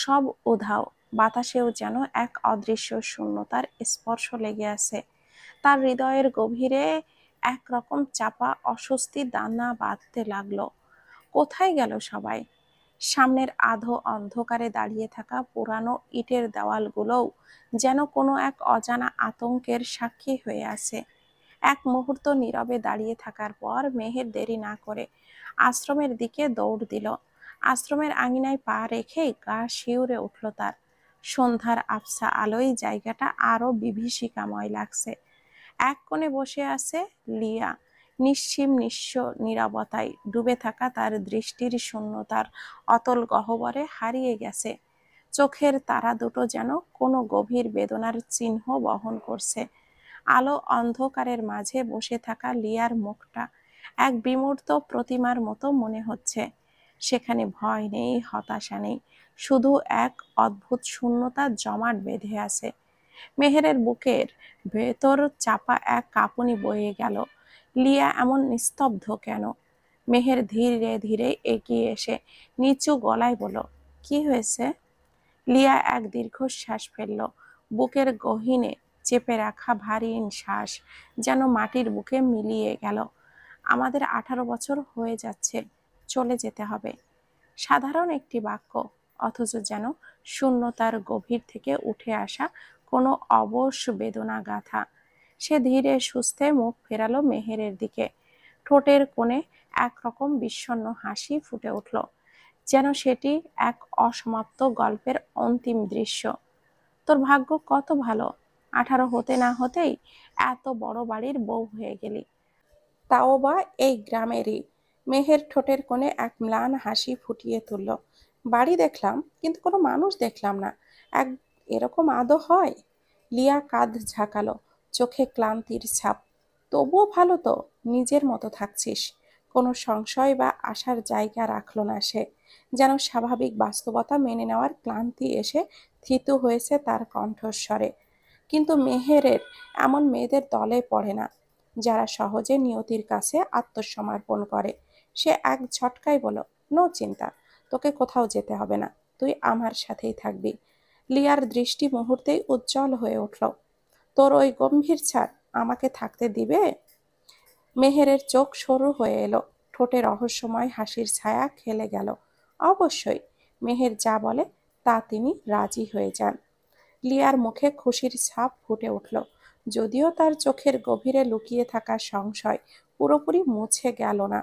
সব উধাও। বাতাসেও যেন এক অদৃশ্য শূন্যতার স্পর্শ লেগে আছে। তার হৃদয়ের গভীরে একরকম চাপা অস্বস্তি দানা বাঁধতে লাগলো। কোথায় গেল সবাই? সামনের আধো অন্ধকারে দাঁড়িয়ে থাকা পুরানো ইটের দেওয়ালগুলোও যেন কোনো এক অজানা আতঙ্কের সাক্ষী হয়ে আছে। এক মুহূর্ত নীরবে দাঁড়িয়ে থাকার পর মেহের দেরি না করে আশ্রমের দিকে দৌড় দিল। আশ্রমের আঙিনায় পা রেখেই গা শিউরে উঠল তার। সন্ধ্যার আবছা আলোয় জায়গাটা আরো বিভীষিকাময় লাগছে। এক কোণে বসে আছে লিয়া, নিশ্চিম নিঃস্ব নীরবতায় ডুবে থাকা তার দৃষ্টির শূন্যতার অতল গহ্বরে হারিয়ে গেছে। চোখের তারা দুটো যেন কোনো গভীর বেদনার চিহ্ন বহন করছে। আলো অন্ধকারের মাঝে বসে থাকা লিয়ার মুখটা এক বিমূর্ত প্রতিমার মতো মনে হচ্ছে। সেখানে ভয় নেই, হতাশা নেই, শুধু এক অদ্ভুত শূন্যতা জমাট বেঁধে আছে। মেহেরের বুকের ভেতর চাপা এক কাঁপুনি বয়ে গেল। লিয়া এমন নিস্তব্ধ কেন? মেহের ধীরে ধীরে এগিয়ে এসে নিচু গলায় বলল, কি হয়েছে? লিয়া এক দীর্ঘশ্বাস ফেলল। বুকের গহীনে চেপে রাখা ভারী শ্বাস যেন মাটির বুকে মিলিয়ে গেল। আমাদের 18 বছর হয়ে যাচ্ছে, চলে যেতে হবে। সাধারণ একটি বাক্য, অথচ যেন শূন্যতার গভীর থেকে উঠে আসা কোনো অবশ বেদনা গাথা। সে ধীরে সুস্থে মুখ ফেরালো মেহেরের দিকে। ঠোঁটের কোণে একরকম বিষণ্ণ হাসি ফুটে উঠল, যেন সেটি এক অসমাপ্ত গল্পের অন্তিম দৃশ্য। তোর ভাগ্য কত ভালো, 18 হতে না হতেই এত বড় বাড়ির বউ হয়ে গেলি, তাও বা এই গ্রামেরই। মেহের ঠোঁটের কোণে এক ম্লান হাসি ফুটিয়ে তুলল। বাড়ি দেখলাম, কিন্তু কোনো মানুষ দেখলাম না। এক এরকম আদৌ হয়? লিয়া কাঁধ ঝাঁকালো, চোখে ক্লান্তির ছাপ। তবুও ভালো তো, নিজের মতো থাকছিস। কোনো সংশয় বা আশার জায়গা রাখলো না সে, যেন স্বাভাবিক বাস্তবতা মেনে নেওয়ার ক্লান্তি এসে থিতু হয়েছে তার কণ্ঠস্বরে। কিন্তু মেহেরের এমন মেয়েদের দলে পড়ে না, যারা সহজে নিয়তির কাছে আত্মসমর্পণ করে। সে এক ঝটকায় বলল, নো চিন্তা, তোকে কোথাও যেতে হবে না, তুই আমার সাথেই থাকবি। লিয়ার দৃষ্টি মুহূর্তেই উজ্জ্বল হয়ে উঠল। তোর ওই গম্ভীর ছাড় আমাকে থাকতে দিবে? মেহেরের চোখ সরু হয়ে এলো, ঠোঁটে রহস্যময় হাসির ছায়া খেলে গেল। অবশ্যই, মেহের যা বলে তা তিনি রাজি হয়ে যান। লিয়ার মুখে খুশির ছাপ ফুটে উঠল, যদিও তার চোখের গভীরে লুকিয়ে থাকা সংশয় পুরোপুরি মুছে গেল না।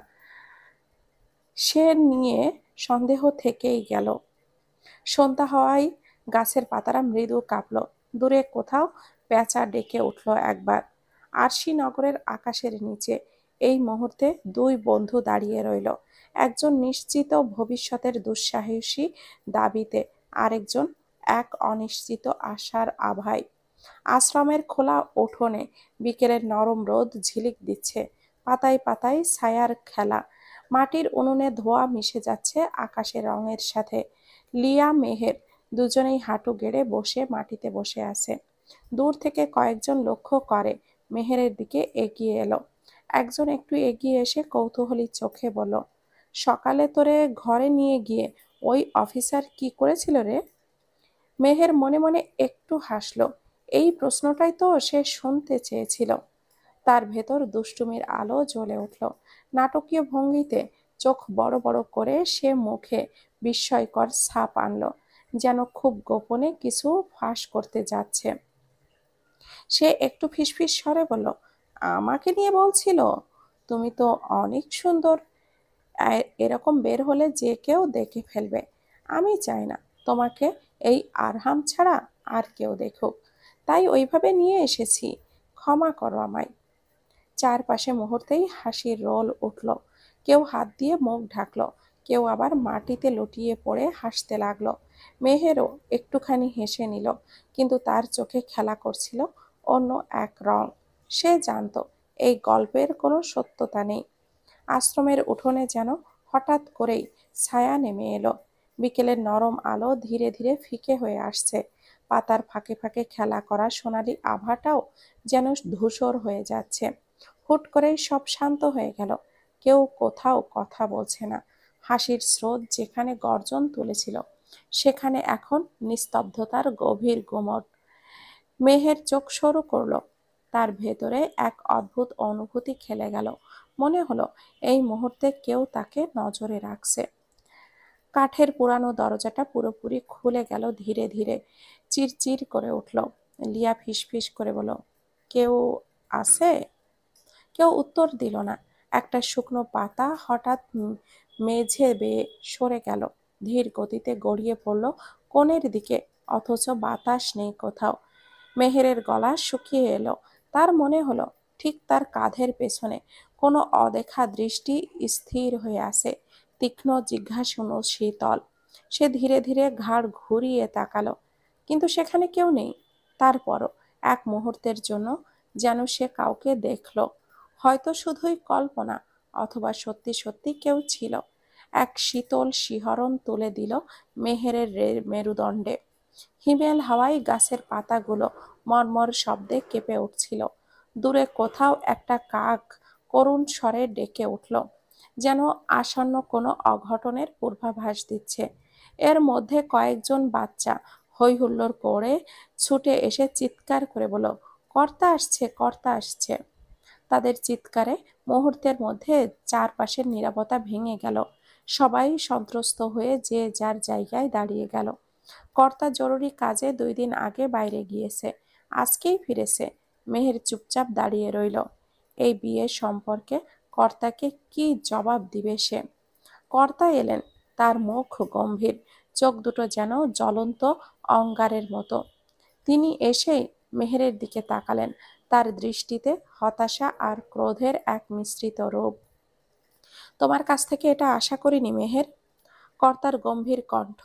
সে নিয়ে সন্দেহ থেকেই গেল। সন্ধ্যা হওয়ায় গাছের পাতারা মৃদু কাঁপল। দূরে কোথাও পেঁচা ডেকে উঠল একবার। আরশি নগরের আকাশের নিচে এই মুহূর্তে দুই বন্ধু দাঁড়িয়ে রইল, একজন নিশ্চিত ভবিষ্যতের দুঃসাহসী দাবিতে, আরেকজন এক অনিশ্চিত আশার আভায়। আশ্রমের খোলা উঠোনে বিকেলের নরম রোদ ঝিলিক দিচ্ছে, পাতায় পাতায় ছায়ার খেলা। মাটির উনুনে ধোঁয়া মিশে যাচ্ছে আকাশের রঙের সাথে। লিয়া মেহের দুজনেই হাঁটু গেড়ে বসে মাটিতে বসে আছে। দূর থেকে কয়েকজন লক্ষ্য করে মেহেরের দিকে এগিয়ে এলো। একজন একটু এগিয়ে এসে কৌতূহলী চোখে বলল, সকালে তোরে ঘরে নিয়ে গিয়ে ওই অফিসার কি করেছিল রে? মেহের মনে মনে একটু হাসল। এই প্রশ্নটাই তো সে শুনতে চেয়েছিল। তার ভেতর দুষ্টুমির আলো জ্বলে উঠল। নাটকীয় ভঙ্গিতে চোখ বড় বড় করে সে মুখে বিস্ময়কর ছাপ আনলো, যেন খুব গোপনে কিছু ফাঁস করতে যাচ্ছে। সে একটু ফিসফিস স্বরে বলল, আমাকে নিয়ে বলছিল? তুমি তো অনেক সুন্দর। এরকম বের হলে যে কেউ দেখে ফেলবে। আমি চাই না তোমাকে এই আরহাম ছাড়া আর কেউ দেখুক, তাই ওইভাবে নিয়ে এসেছি। ক্ষমা করো আমায়। চারপাশে মুহূর্তেই হাসির রোল উঠল। কেউ হাত দিয়ে মুখ ঢাকলো, কেউ আবার মাটিতে লুটিয়ে পড়ে হাসতে লাগলো। মেহেরও একটুখানি হেসে নিল, কিন্তু তার চোখে খেলা করছিল অন্য এক রং। সে জানতো এই গল্পের কোনো সত্যতা নেই। আশ্রমের উঠোনে যেন হঠাৎ করেই ছায়া নেমে এলো। বিকেলের নরম আলো ধীরে ধীরে ফিকে হয়ে আসছে। পাতার ফাঁকে ফাঁকে খেলা করা সোনালি আভাটাও যেন ধূসর হয়ে যাচ্ছে। হুট করেই সব শান্ত হয়ে গেল। কেউ কোথাও কথা বলছে না। হাসির স্রোত যেখানে গর্জন তুলেছিল, সেখানে এখন নিস্তব্ধতার গভীর গুমট। মেহের চোখ সরু করলো। তার ভেতরে এক অদ্ভুত অনুভূতি খেলে গেল। মনে হলো এই মুহূর্তে কেউ তাকে নজরে রাখছে। কাঠের পুরানো দরজাটা পুরোপুরি খুলে গেল ধীরে ধীরে। চিরচির করে উঠল। লিয়া ফিসফিস করে বলল, কেউ আছে? কেউ উত্তর দিল না। একটা শুকনো পাতা হঠাৎ মেঝে বেয়ে সরে গেল, ধীর গতিতে গড়িয়ে পড়ল কোণের দিকে, অথচ বাতাস নেই কোথাও। মেহেরের গলা শুকিয়ে এলো। তার মনে হলো ঠিক তার কাঁধের পেছনে কোনো অদেখা দৃষ্টি স্থির হয়ে আছে, তীক্ষ্ণ জিজ্ঞাসু শীতল। সে ধীরে ধীরে ঘাড় ঘুরিয়ে তাকালো, কিন্তু সেখানে কেউ নেই। তারপরও এক মুহূর্তের জন্য যেন সে কাউকে দেখল, হয়তো শুধুই কল্পনা, অথবা সত্যি সত্যি কেউ ছিল। এক শীতল শিহরণ তুলে দিল মেহেরের মেরুদণ্ডে। হিমেল হাওয়ায় গাছের পাতাগুলো মর্মর শব্দে কেঁপে উঠছিল। দূরে কোথাও একটা কাক করুণ স্বরে ডেকে উঠল, যেন আসন্ন কোনো অঘটনের পূর্বাভাস দিচ্ছে। এর মধ্যে কয়েকজন বাচ্চা হই হুল্লোড় করে ছুটে এসে চিৎকার করে বলল, কর্তা আসছে, কর্তা আসছে। তাদের চিৎকারে মুহূর্তের মধ্যে চারপাশের নীরবতা ভেঙে গেল। সবাই সন্ত্রস্ত হয়ে যে যার জায়গায় দাঁড়িয়ে গেল। কর্তা জরুরি কাজে 2 দিন আগে বাইরে গিয়েছে, আজকেই ফিরেছে। মেহের চুপচাপ দাঁড়িয়ে রইল। এই বিয়ের সম্পর্কে কর্তাকে কি জবাব দিবে সে? কর্তা এলেন, তার মুখ গম্ভীর, চোখ দুটো যেন জ্বলন্ত অঙ্গারের মতো। তিনি এসেই মেহেরের দিকে তাকালেন, তার দৃষ্টিতে হতাশা আর ক্রোধের এক মিশ্রিত রূপ। তোমার কাছ থেকে এটা আশা করিনি মেহের। কর্তার গম্ভীর কণ্ঠ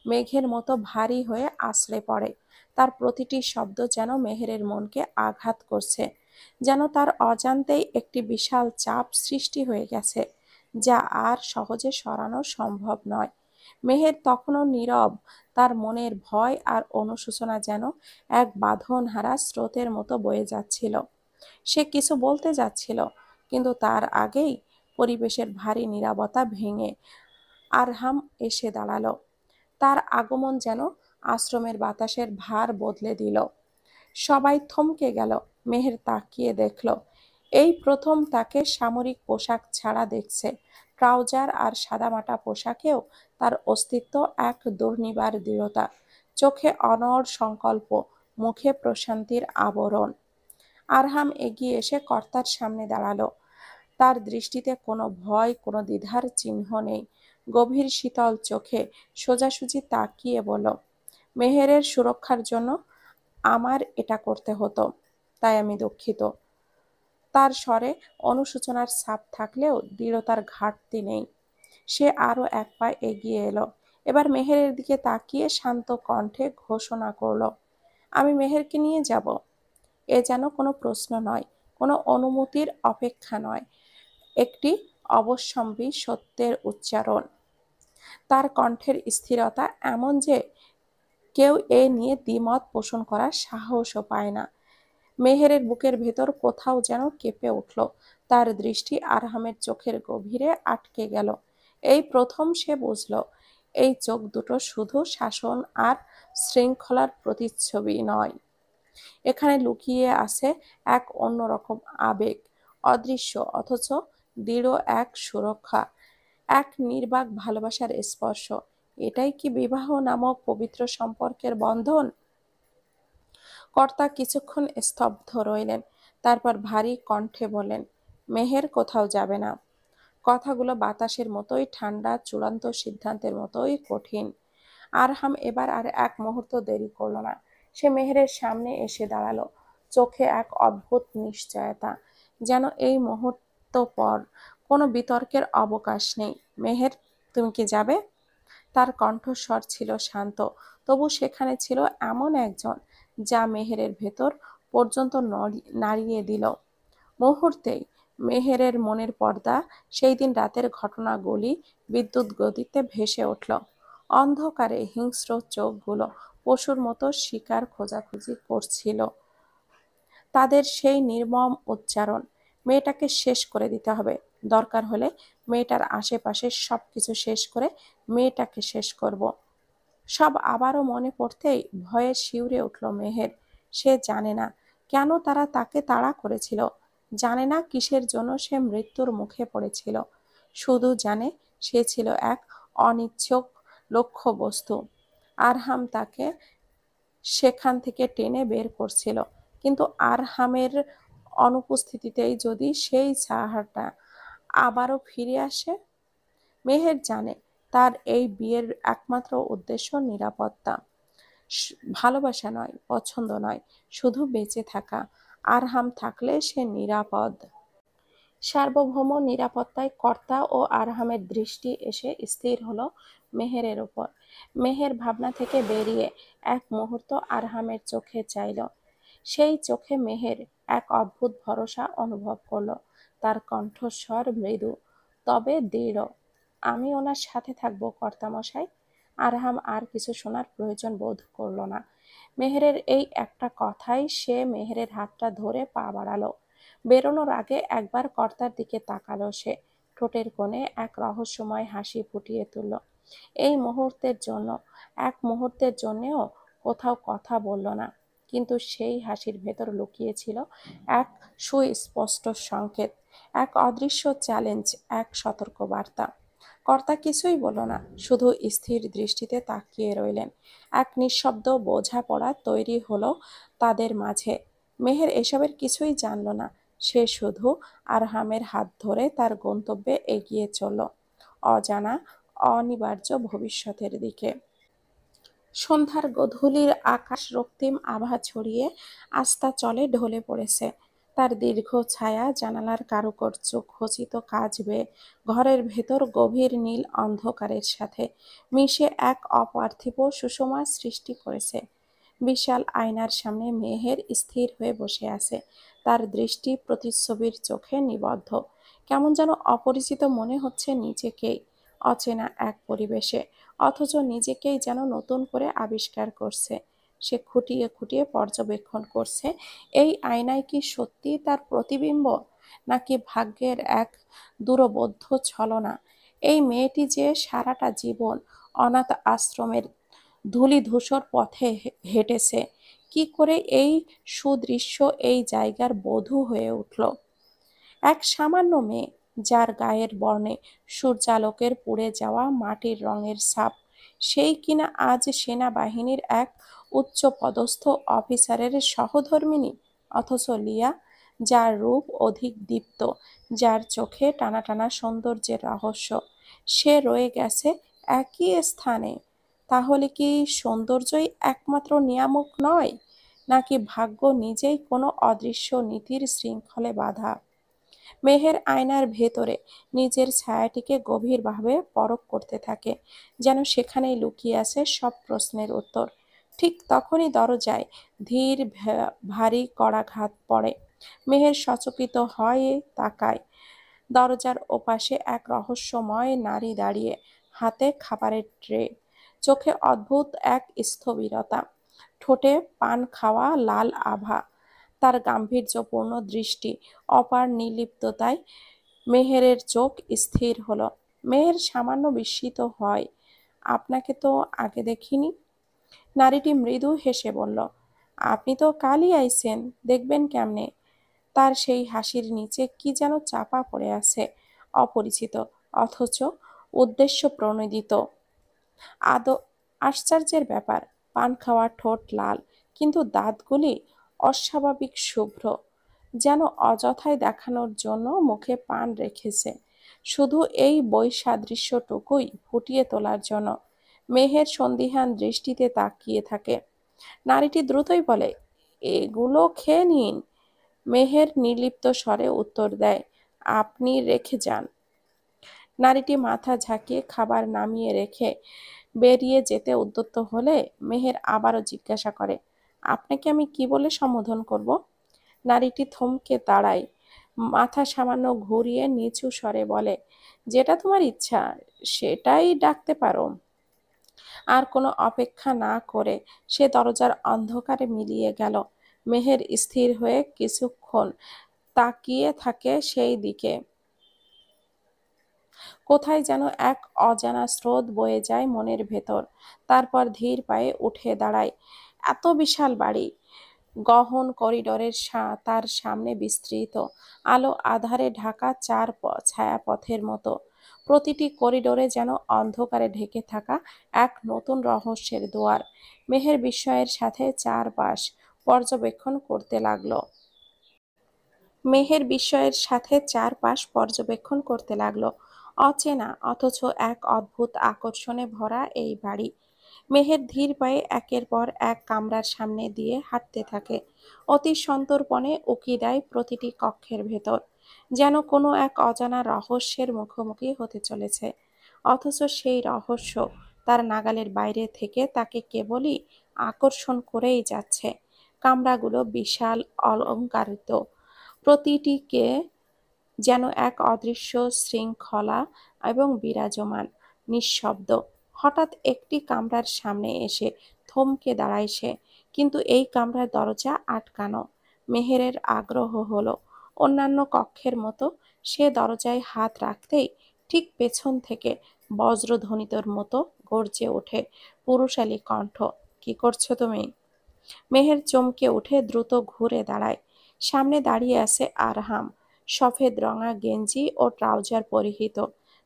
মেঘের মতো ভারী হয়ে আছড়ে পড়ে। তার প্রতিটি শব্দ যেন মেহেরের মনকে আঘাত করছে, যেন তার অজান্তেই একটি বিশাল চাপ সৃষ্টি হয়ে গেছে, যা আর সহজে সরানো সম্ভব নয়। মেহের তখনও নীরব, তার মনের ভয় আর অনুশোচনা যেন এক বাঁধনহারা স্রোতের মতো বয়ে যাচ্ছিল। সে কিছু বলতে যাচ্ছিল, কিন্তু তার আগেই পরিবেশের ভারী নীরবতা ভেঙে আরহাম এসে দাঁড়ালো। তার আগমন যেন আশ্রমের বাতাসের ভার বদলে দিল। সবাই থমকে গেল। মেহের তাকিয়ে দেখল, এই প্রথম তাকে সামরিক পোশাক ছাড়া দেখছে। ট্রাউজার আর সাদামাটা পোশাকেও তার অস্তিত্ব এক দুর্নিবার দৃঢ়তা। চোখে অনড় সংকল্প, মুখে প্রশান্তির আবরণ। আরহাম এগিয়ে এসে কর্তার সামনে দাঁড়ালো। তার দৃষ্টিতে কোনো ভয়, কোনো দ্বিধার চিহ্ন নেই। গভীর শীতল চোখে সোজাসুজি তাকিয়ে বলল, মেহেরের সুরক্ষার জন্য আমার এটা করতে হতো, তাই আমি দুঃখিত। তার স্বরে অনুশোচনার ছাপ থাকলেও দৃঢ়তার ঘাটতি নেই। সে আরো এক পা এগিয়ে এলো। এবার মেহেরের দিকে তাকিয়ে শান্ত কণ্ঠে ঘোষণা করলো, আমি মেহেরকে নিয়ে যাব। এ যেন কোনো প্রশ্ন নয়, কোনো অনুমতির অপেক্ষা নয়, একটি অবশ্যম্বী সত্যের উচ্চারণ। তার কণ্ঠের স্থিরতা এমন যে কেউ এ নিয়ে দ্বিমত পোষণ করার সাহসও পায় না। মেহেরের বুকের ভেতর কোথাও যেন কেঁপে উঠল। তার দৃষ্টি আরহামের চোখের গভীরে আটকে গেল। এই প্রথম সে বুঝল, এই চোখ দুটো শুধু শাসন আর শৃঙ্খলার প্রতিচ্ছবি নয়, এখানে লুকিয়ে আছে এক অন্যরকম আবেগ, অদৃশ্য অথচ দৃঢ় এক সুরক্ষা, এক নির্বাক ভালোবাসার স্পর্শ। এটাই কি বিবাহ নামক পবিত্র সম্পর্কের বন্ধন? কর্তা কিছুক্ষণ স্তব্ধ রইলেন, তারপর ভারী কণ্ঠে বললেন, মেহের কোথাও যাবে না। কথাগুলো বাতাসের মতোই ঠান্ডা, চূড়ান্ত সিদ্ধান্তের মতোই কঠিন। আরহাম এবার আর এক মুহূর্ত দেরি করল না। সে মেহেরের সামনে এসে দাঁড়ালো, চোখে এক অদ্ভুত নিশ্চয়তা, যেন এই মুহূর্ত পর কোনো বিতর্কের অবকাশ নেই। মেহের, তুমি কি যাবে? তার কণ্ঠস্বর ছিল শান্ত, তবু সেখানে ছিল এমন একজন যা মেহেরের ভেতর পর্যন্ত নাড়িয়ে দিল। মুহূর্তেই মেহেরের মনের পর্দা, সেই দিন রাতের ঘটনাগুলি বিদ্যুৎ গতিতে ভেসে উঠল। অন্ধকারে হিংস্র চোখগুলো পশুর মতো শিকার খোঁজাখুঁজি করছিল। তাদের সেই নির্মম উচ্চারণ, মেয়েটাকে শেষ করে দিতে হবে, দরকার হলে মেয়েটার আশেপাশে সবকিছু শেষ করে মেয়েটাকে শেষ করব। সব আবারও মনে পড়তেই ভয়ে শিউরে উঠল মেহের। সে জানে না কেন তারা তাকে তাড়া করেছিল, জানে না কিসের জন্য সে মৃত্যুর মুখে পড়েছিল, শুধু জানে সে ছিল এক অনিচ্ছক লক্ষ্যবস্তু। আরহাম তাকে সেখান থেকে টেনে বের করছিল, কিন্তু আরহামের অনুপস্থিতিতেই যদি সেই চাহাটা আবারও ফিরে আসে। মেহের জানে তার এই বিয়ের একমাত্র উদ্দেশ্য নিরাপত্তা, ভালোবাসা নয়, পছন্দ নয়, শুধু বেঁচে থাকা। আরহাম থাকলে সে নিরাপদ। সার্বভৌম নিরাপত্তায় কর্তা ও আরহামের দৃষ্টি এসে স্থির হলো মেহেরের উপর। মেহের ভাবনা থেকে বেরিয়ে এক মুহূর্ত আরহামের চোখে চাইল। সেই চোখে মেহের এক অদ্ভুত ভরসা অনুভব করলো। তার কণ্ঠস্বর মৃদু, তবে দৃঢ়। আমি ওনার সাথে থাকবো কর্তামশাই। আরহাম আর কিছু শোনার প্রয়োজন বোধ করল না। মেহেরের এই একটা কথাই সে মেহেরের হাতটা ধরে পা বাড়ালো। বেরোনোর আগে একবার কর্তার দিকে তাকালো সে, ঠোঁটের কোণে এক রহস্যময় হাসি ফুটিয়ে তুলল। এই মুহূর্তের জন্য, এক মুহূর্তের জন্যেও কোথাও কথা বলল না, কিন্তু সেই হাসির ভেতর লুকিয়ে ছিল এক সুস্পষ্ট সংকেত, এক অদৃশ্য চ্যালেঞ্জ, এক সতর্ক বার্তা। কর্তা কিছুই বলল না, শুধু স্থির দৃষ্টিতে তাকিয়ে রইলেন। এক নিঃশব্দ বোঝাপড়া তৈরি হলো তাদের মাঝে। মেহের এসবের কিছুই জানল না, সে শুধু আরহামের হাত ধরে তার গন্তব্যে এগিয়ে চলল, অজানা অনিবার্য ভবিষ্যতের দিকে। সন্ধ্যার গধূলির আকাশ রক্তিম আভা ছড়িয়ে আস্তা চলে ঢলে পড়েছে। তার দীর্ঘ ছায়া জানালার কারুকার্য খচিত কাচ বেয়ে ঘরের ভেতর গভীর নীল অন্ধকারের সাথে মিশে এক অপার্থিব সুষমা সৃষ্টি করেছে। বিশাল আয়নার সামনে মেহের স্থির হয়ে বসে আছে, তার দৃষ্টি প্রতিচ্ছবির চোখে নিবদ্ধ। কেমন যেন অপরিচিত মনে হচ্ছে নিজেকেই, অচেনা এক পরিবেশে, অথচ নিজেকেই যেন নতুন করে আবিষ্কার করছে। সে খুঁটিয়ে খুঁটিয়ে পর্যবেক্ষণ করছে, এই আয়নায় কি সত্যি তার প্রতিবিম্ব, নাকি ভাগ্যের এক দূরবোধ্য ছলনা। এই মেয়েটি যে সারাটা জীবন অনাথ আশ্রমের ধূলিধূসর পথে হেঁটেছে, কি করে এই সুদৃশ্য এই জায়গার বধূ হয়ে উঠল। এক সামান্য মেয়ে, যার গায়ের বর্ণে সূর্যালোকের পুড়ে যাওয়া মাটির রঙের ছাপ, সেই কিনা আজ সেনাবাহিনীর এক উচ্চপদস্থ অফিসারের সহধর্মিণী। অথচ লিয়া, যার রূপ অধিক দীপ্ত, যার চোখে টানা টানা সৌন্দর্যের রহস্য, সে রয়ে গেছে একই স্থানে। তাহলে কি সৌন্দর্যই একমাত্র নিয়ামক নয়, নাকি ভাগ্য নিজেই কোনো অদৃশ্য নীতির শৃঙ্খলে বাঁধা। মেহের আয়নার ভেতরে নিজের ছায়াটিকে গভীরভাবে পরখ করতে থাকে, যেন সেখানেই লুকিয়ে আছে সব প্রশ্নের উত্তর। ঠিক তখনই দরজায় ধীর ভারী কড়াঘাত পড়ে। মেহের সচকিত হয়ে তাকায়। দরজার ওপাশে এক রহস্যময় নারী দাঁড়িয়ে, হাতে খাবারের ট্রে, চোখে অদ্ভুত এক স্থবিরতা, ঠোঁটে পান খাওয়া লাল আভা। তার গাম্ভীর্যপূর্ণ দৃষ্টি, অপার নির্লিপ্ততায় মেহেরের চোখ স্থির হলো। মেহের সামান্য বিস্মিত হয়। আপনাকে তো আগে দেখিনি। নারীটি মৃদু হেসে বলল, আপনি তো কালই আইছেন, দেখবেন কেমনে। তার সেই হাসির নিচে কি যেন চাপা পড়ে আছে, অপরিচিত অথচ উদ্দেশ্য প্রণোদিত আদো আশ্চর্যের ব্যাপার, পান খাওয়া ঠোঁট লাল, কিন্তু দাঁতগুলি অস্বাভাবিক শুভ্র, যেন অযথায় দেখানোর জন্য মুখে পান রেখেছে, শুধু এই বৈসাদৃশ্যটুকুই ফুটিয়ে তোলার জন্য। মেহের সন্দিহান দৃষ্টিতে তাকিয়ে থাকে। নারীটি দ্রুতই বলে, এগুলো খেয়ে নিন। মেহের নির্লিপ্ত স্বরে উত্তর দেয়, আপনি রেখে যান। নারীটি মাথা ঝাঁকিয়ে খাবার নামিয়ে রেখে বেরিয়ে যেতে উদ্যত হলে মেহের আবারও জিজ্ঞাসা করে, আপনাকে আমি কি বলে সম্বোধন করব। নারীটি থমকে দাঁড়ায়, মাথা সামান্য ঘুরিয়ে নিচু স্বরে বলে, যেটা তোমার ইচ্ছা সেটাই ডাকতে পারো। আর কোনো অপেক্ষা না করে সে দরজার অন্ধকারে মিলিয়ে গেল। মেহের স্থির হয়ে কিছুক্ষণ তাকিয়ে থাকে সেই দিকে। কোথায় যেন এক অজানা স্রোত বয়ে যায় মনের ভেতর। তারপর ধীর পায়ে উঠে দাঁড়ায়। এত বিশাল বাড়ি, গহন করিডোরের তার সামনে বিস্তৃত, আলো আধারে ঢাকা চার ছায়াপথের মতো। প্রতিটি করিডোরে যেন অন্ধকারে ঢেকে থাকা এক নতুন রহস্যের দুয়ার। মেহের বিস্ময়ের সাথে চারপাশ পর্যবেক্ষণ করতে লাগলো। মেহের বিস্ময়ের সাথে চারপাশ পর্যবেক্ষণ করতে লাগলো। অচেনা অথচ এক অদ্ভুত আকর্ষণে ভরা এই বাড়ি। মেহের ধীর পায়ে একের পর এক কামরার সামনে দিয়ে হাঁটতে থাকে, অতি সন্তর্পণে উকি দেয় প্রতিটি কক্ষের ভেতর, যেন কোনো এক অজানা রহস্যের মুখোমুখি হতে চলেছে। অথচ সেই রহস্য তার নাগালের বাইরে থেকে তাকে কেবলই আকর্ষণ করেই যাচ্ছে। কামরাগুলো বিশাল, অলংকারিত, প্রতিটিকে যেন এক অদৃশ্য শৃঙ্খলা এবং বিরাজমান, নিঃশব্দ। হঠাৎ একটি কামরার সামনে এসে থমকে দাঁড়ায় সে, কিন্তু এই কামরার দরজা আটকানো। মেহেরের আগ্রহ হলো, অন্যান্য কক্ষের মতো সে দরজায় হাত রাখতেই ঠিক পেছন থেকে বজ্রধ্বনিতর মতো গর্জে ওঠে পুরুষালী কণ্ঠ। কি করছো তুমি? মেহের চমকে উঠে দ্রুত ঘুরে দাঁড়ায়। সামনে দাঁড়িয়ে আছে আরহাম, সফেদ রঙা গেঞ্জি ও ট্রাউজার পরিহিত।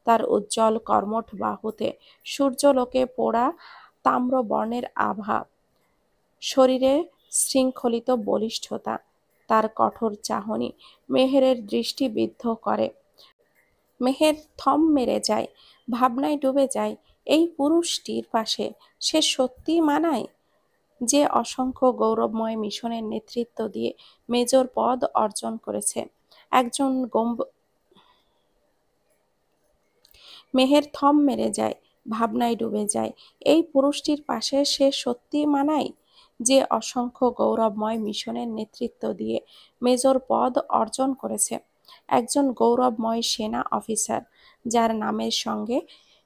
তার উজ্জ্বল কর্মঠ বাহুতে সূর্যলোকে পোড়া তাম্র বর্ণের আভা, শরীরে শৃঙ্খলিত বলিষ্ঠতা। তার কঠোর চাহনি মেহেরের দৃষ্টি বিদ্ধ করে। মেহের থম মেরে যায়, ভাবনায় ডুবে যায়। এই পুরুষটির পাশে সে সত্যিই মানায়, যে অসংখ্য গৌরবময় মিশনের নেতৃত্ব দিয়ে মেজর পদ অর্জন করেছে। একজন মেহের থম মেরে যায়, ভাবনায় ডুবে যায়। এই পুরুষটির পাশে সে সত্যিই মানায়, যে অসংখ্য গৌরবময় মিশনের নেতৃত্ব দিয়ে মেজর পদ অর্জন করেছে। একজন গৌরবময় সেনা অফিসার, যার নামের সঙ্গে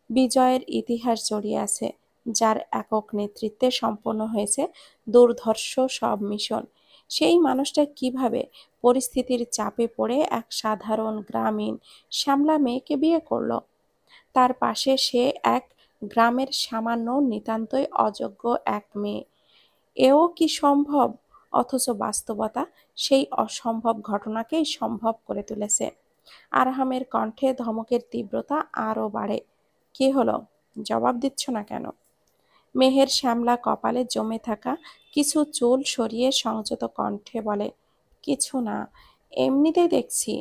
বিজয়ের ইতিহাস জড়িয়ে আছে, যার একক নেতৃত্বে সম্পন্ন হয়েছে দুর্ধর্ষ সব মিশন। সেই মানুষটা কিভাবে পরিস্থিতির চাপে পড়ে এক সাধারণ গ্রামীণ শ্যামলা মেয়েকে বিয়ে করলো? তার পাশে সে এক গ্রামের সামান্য নিতান্তই অযোগ্য এক মেয়ে। এও কি সম্ভব? অথচ বাস্তবতা সেই অসম্ভব ঘটনাকেই সম্ভব করে তুলেছে। আরহামের কণ্ঠে ধমকের তীব্রতা আরও বাড়ে। কি হলো? জবাব দিচ্ছ না কেন? মেহের শ্যামলা কপালে জমে থাকা কিছু চুল সরিয়ে সংযত কণ্ঠে বলে, কিছু না, এমনিতেই দেখছি।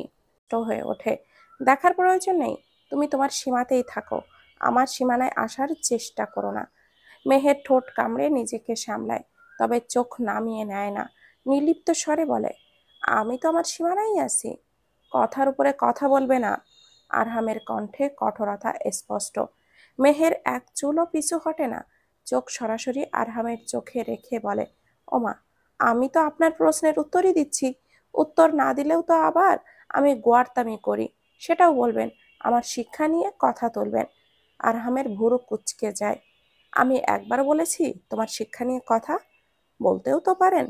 হয়ে ওঠে, দেখার প্রয়োজন নেই। তুমি তোমার সীমাতেই থাকো, আমার সীমানায় আসার চেষ্টা করো না। মেহের ঠোঁট কামড়ে নিজেকে সামলায়, তবে চোখ নামিয়ে নেয় না। নির্লিপ্ত স্বরে বলে, আমি তো আমার সীমানায় আছি, কথার উপরে কথা বলবে না। আরহামের কণ্ঠে কঠোরতা স্পষ্ট। মেহের এক চুলও পিছু হটে না, চোখ সরাসরি আরহামের চোখে রেখে বলে, ওমা, আমি তো আপনার প্রশ্নের উত্তরই দিচ্ছি। উত্তর না দিলেও তো আবার আমি গোয়ার্তামি করি, সেটাও বলবেন। আমার শিক্ষা নিয়ে কথা তুলবেন। আরহামের ভুরু কুঁচকে যায়। আমি একবার বলেছি তোমার শিক্ষা নিয়ে কথা? বলতেও তো পারেন।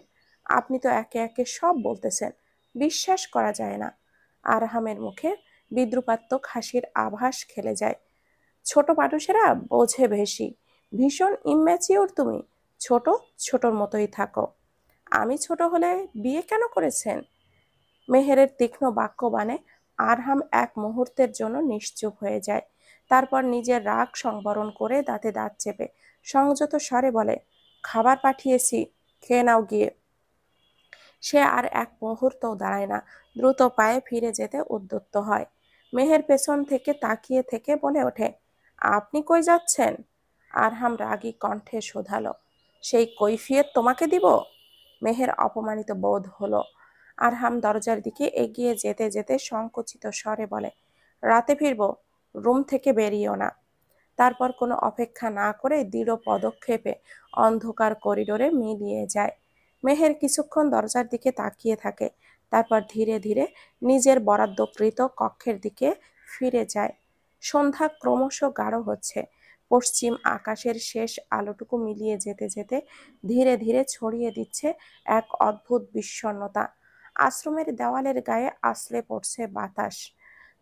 আপনি তো একে একে সব বলতেছেন, বিশ্বাস করা যায় না। আরহামের মুখে বিদ্রুপাত্মক হাসির আভাস খেলে যায়। ছোট মানুষেরা বোঝে বেশি। ভীষণ ইম্যাচিওর তুমি। ছোট, ছোটর মতোই থাকো। আমি ছোট হলে বিয়ে কেন করেছেন? মেহেরের তীক্ষ্ণ বাক্যবাণে আরহাম এক মুহূর্তের জন্য নিশ্চুপ হয়ে যায়। তারপর নিজের রাগ সংবরণ করে দাঁতে দাঁত চেপে সংযত স্বরে বলে, খাবার পাঠিয়েছি, খেয়ে নাও গিয়ে। সে আর এক মুহূর্তও দাঁড়ায় না, দ্রুত পায়ে ফিরে যেতে উদ্যত হয়। মেহের পেছন থেকে তাকিয়ে থেকে বলে ওঠে, আপনি কই যাচ্ছেন? আরহাম রাগী কণ্ঠে শোধালো, সেই কৈফিয়ত তোমাকে দিব? মেহের অপমানিত বোধ হলো। আরহাম দরজার দিকে এগিয়ে যেতে যেতে সংকুচিত স্বরে বলে, রাতে ফিরবো, রুম থেকে বেরিয়েও না। তারপর কোনো অপেক্ষা না করে দৃঢ় পদক্ষেপে অন্ধকার করিডোরে মিলিয়ে যায়। মেহের কিছুক্ষণ দরজার দিকে তাকিয়ে থাকে, তারপর ধীরে ধীরে নিজের বরাদ্দকৃত কক্ষের দিকে ফিরে যায়। সন্ধ্যা ক্রমশ গাঢ় হচ্ছে। পশ্চিম আকাশের শেষ আলোটুকু মিলিয়ে যেতে যেতে ধীরে ধীরে ছড়িয়ে দিচ্ছে এক অদ্ভুত বিষণ্ণতা। আশ্রমের দেওয়ালের গায়ে আছড়ে পড়ছে বাতাস,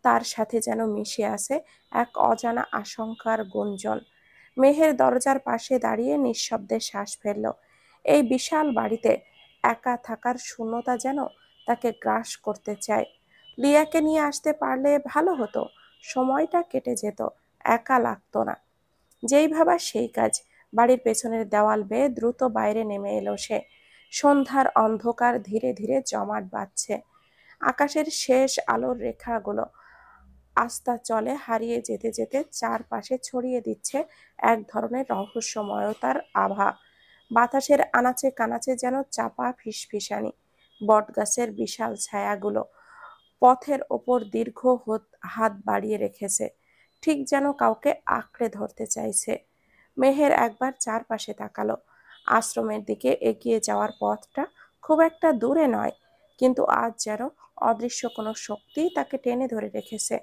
তার সাথে যেন মিশে আছে এক অজানা আশঙ্কার গুঞ্জন। মেহের দরজার পাশে দাঁড়িয়ে নিঃশব্দে শ্বাস ফেলল। এই বিশাল বাড়িতে একা থাকার শূন্যতা যেন তাকে গ্রাস করতে চায়। লিয়াকে নিয়ে আসতে পারলে ভালো হতো, সময়টা কেটে যেত, একা লাগতো না। যেই ভাবা সেই কাজ। বাড়ির পেছনের দেওয়াল বেয়ে দ্রুত বাইরে নেমে এলো সে। সন্ধ্যার অন্ধকার ধীরে ধীরে জমাট বাঁধছে। আকাশের শেষ আলোর রেখাগুলো আস্তা চলে হারিয়ে যেতে যেতে চারপাশে ছড়িয়ে দিচ্ছে এক ধরনের রহস্যময়তার আভা। বাতাসের আনাচে কানাচে যেন চাপা ফিসফিসানি। বটগাছের বিশাল ছায়াগুলো পথের ওপর দীর্ঘ হাত বাড়িয়ে রেখেছে, ঠিক যেন কাউকে আঁকড়ে ধরতে চাইছে। মেহের একবার চারপাশে তাকালো। আশ্রমের দিকে এগিয়ে যাওয়ার পথটা খুব একটা দূরে নয়, কিন্তু আজ যেন অদৃশ্য কোনো শক্তি তাকে টেনে ধরে রেখেছে।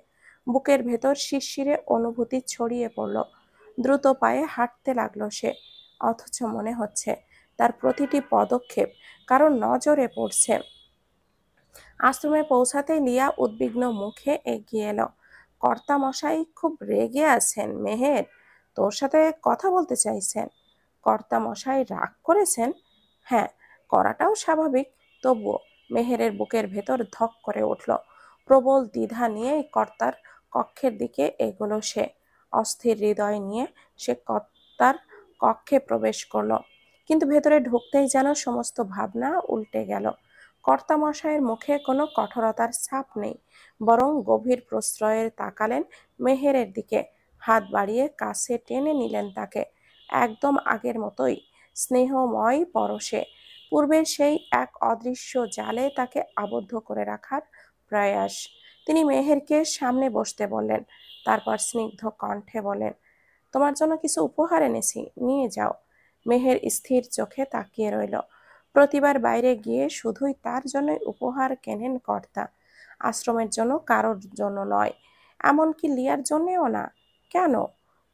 বুকের ভেতর শিরশিরে অনুভূতি ছড়িয়ে পড়ল। দ্রুত পায়ে হাঁটতে লাগলো সে, অথচ মনে হচ্ছে তার প্রতিটি পদক্ষেপ কারণ নজরে পড়ছে। আশ্রমে পৌঁছাতে লিয়া উদ্বিগ্ন মুখে এগিয়ে এলো। কর্তা মশাই খুব রেগে আছেন মেহের, তোর সাথে কথা বলতে চাইছেন। কর্তা মশাই রাগ করেছেন? হ্যাঁ, করাটাও স্বাভাবিক। তবুও মেহেরের বুকের ভেতর ধক করে উঠল। প্রবল দ্বিধা নিয়েই কর্তার কক্ষের দিকে এগোলো সে। অস্থির হৃদয় নিয়ে সে কর্তার কক্ষে প্রবেশ করলো, কিন্তু ভেতরে ঢুকতেই যেন সমস্ত ভাবনা উল্টে গেল। কর্তা মশাইয়ের মুখে কোনো কঠোরতার ছাপ নেই, বরং গভীর প্রশ্রয়ের তাকালেন মেহেরের দিকে। হাত বাড়িয়ে কাছে টেনে নিলেন তাকে, একদম আগের মতোই স্নেহময় পরশে। পূর্বের সেই এক অদৃশ্য জালে তাকে আবদ্ধ করে রাখার প্রয়াস। তিনি মেহেরকে সামনে বসতে বললেন, তারপর স্নিগ্ধ কণ্ঠে বলেন, তোমার জন্য কিছু উপহার এনেছি, নিয়ে যাও। মেহের স্থির চোখে তাকিয়ে রইল। প্রতিবার বাইরে গিয়ে শুধুই তার জন্যই উপহার কেনেন কর্তা, আশ্রমের জন্য কারোর জন্য নয়, এমনকি লিয়ার জন্যেও না। কেন?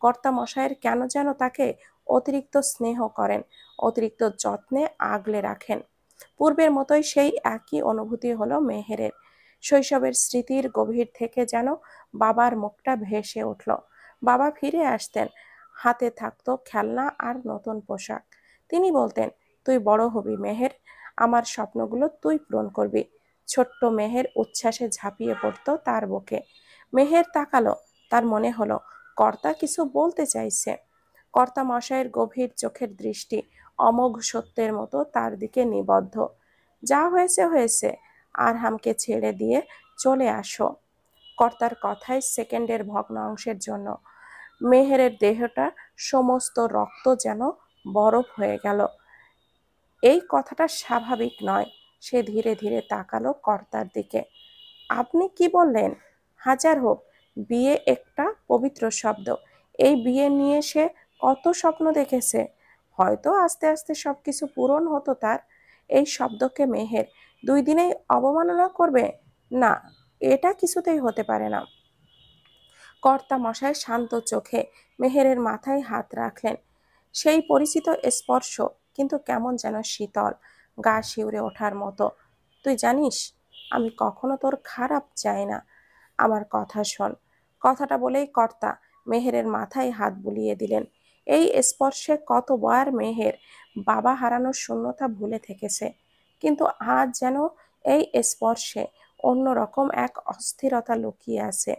কর্তা মশাইয়ের কেন যেন তাকে অতিরিক্ত স্নেহ করেন, অতিরিক্ত যত্নে আগলে রাখেন। পূর্বের মতোই সেই একই অনুভূতি হলো মেহেরের। শৈশবের স্মৃতির গভীর থেকে যেন বাবার মুখটা ভেসে উঠল। বাবা ফিরে আসতেন, হাতে থাকতো খেলনা আর নতুন পোশাক। তিনি বলতেন, তুই বড় হবি মেহের, আমার স্বপ্নগুলো তুই পূরণ করবি। ছোট্ট মেহের উচ্ছ্বাসে ঝাঁপিয়ে পড়তো তার বুকে। মেহের তাকালো, তার মনে হলো কর্তা কিছু বলতে চাইছে। কর্তা মশাইয়ের গভীর চোখের দৃষ্টি অমোঘ সত্যের মতো তার দিকে নিবদ্ধ। যা হয়েছে হয়েছে, আরহামকে ছেড়ে দিয়ে চলে আসো। কর্তার কথায় সেকেন্ডের ভগ্নাংশের জন্য মেহেরের দেহটা সমস্ত রক্ত যেন বরফ হয়ে গেল। এই কথাটা স্বাভাবিক নয়। সে ধীরে ধীরে তাকালো কর্তার দিকে। আপনি কি বললেন? হাজার হোক, বিয়ে একটা পবিত্র শব্দ। এই বিয়ে নিয়ে সে কত স্বপ্ন দেখেছে। হয়তো আস্তে আস্তে সবকিছু পূরণ হতো তার। এই শব্দকে মেহের 2 দিনেই অবমাননা করবে? না, এটা কিছুতেই হতে পারে না। কর্তা মশাই শান্ত চোখে মেহেরের মাথায় হাত রাখলেন। সেই পরিচিত স্পর্শ, কিন্তু কেমন যেন শীতল, গা শিউরে ওঠার মতো। তুই জানিস, আমি কখনো তোর খারাপ চাই না। আমার কথা শোন। কথাটা বলেই কর্তা মেহেরের মাথায় হাত বুলিয়ে দিলেন। এই স্পর্শে কতবার মেহের বাবা হারানোর শূন্যতা ভুলে থেকেছে, কিন্তু আজ যেন এই স্পর্শে অন্যরকম এক অস্থিরতা লুকিয়ে আছে।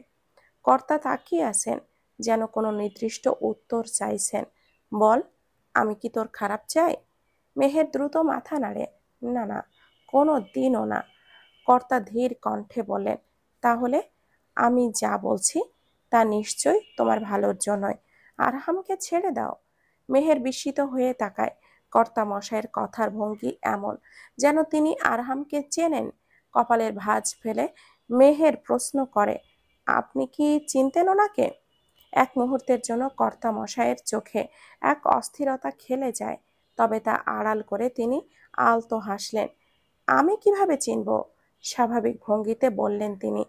কর্তা তাকিয়ে আছেন, যেন কোনো নির্দিষ্ট উত্তর চাইছেন। বল, আমি কি তোর খারাপ চাই? মেহের দ্রুত মাথা নাড়ে, না না, কোনো দিনও না। কর্তা ধীর কণ্ঠে বললেন, তাহলে আমি যা বলছি তা নিশ্চয় তোমার ভালোর জন্যই। আরহামকে ছেড়ে দাও। মেহের বিস্মিত হয়ে তাকায়। কর্তা মশাইয়ের কথার ভঙ্গি এমন, যেন তিনি আরহামকে চেনেন। কপালের ভাঁজ ফেলে মেহের প্রশ্ন করে, আপনি কি চিনতেন ওনাকে? এক মুহূর্তের জন্য কর্তা মশাইয়ের চোখে এক অস্থিরতা খেলে যায়, তবে তা আড়াল করে তিনি আলতো হাসলেন। আমি কিভাবে চিনব? স্বাভাবিক ভঙ্গিতে বললেন তিনি।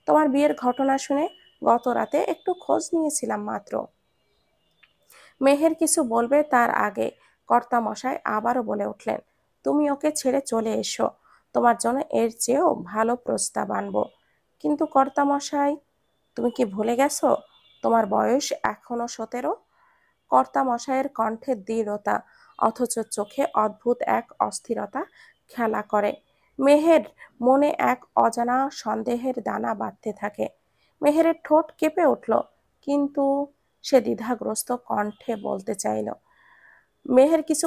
তোমার বিয়ের ঘটনা শুনে গত রাতে একটু খোঁজ নিয়েছিলাম মাত্র। মেহের কিছু বলবে তার আগে কর্তা মশাই আবারও বলে উঠলেন, তুমি ওকে ছেড়ে চলে এসো, তোমার জন্য এর চেয়েও ভালো প্রস্তাব আনবো। কিন্তু কর্তা মশাই, তুমি কি ভুলে গেছো তোমার বয়স এখনো 17? কর্তা মশাইয়ের কণ্ঠে দৃঢ়তা, অথচ চোখে অদ্ভুত এক অস্থিরতা খেলা করে। মেহের মনে এক অজানা সন্দেহের দানা বাঁধতে থাকে। মেহেরের ঠোঁট কেঁপে উঠল, কিন্তু সে দ্বিধাগ্রস্ত কণ্ঠে বলতে চাইল। মেহের কিছু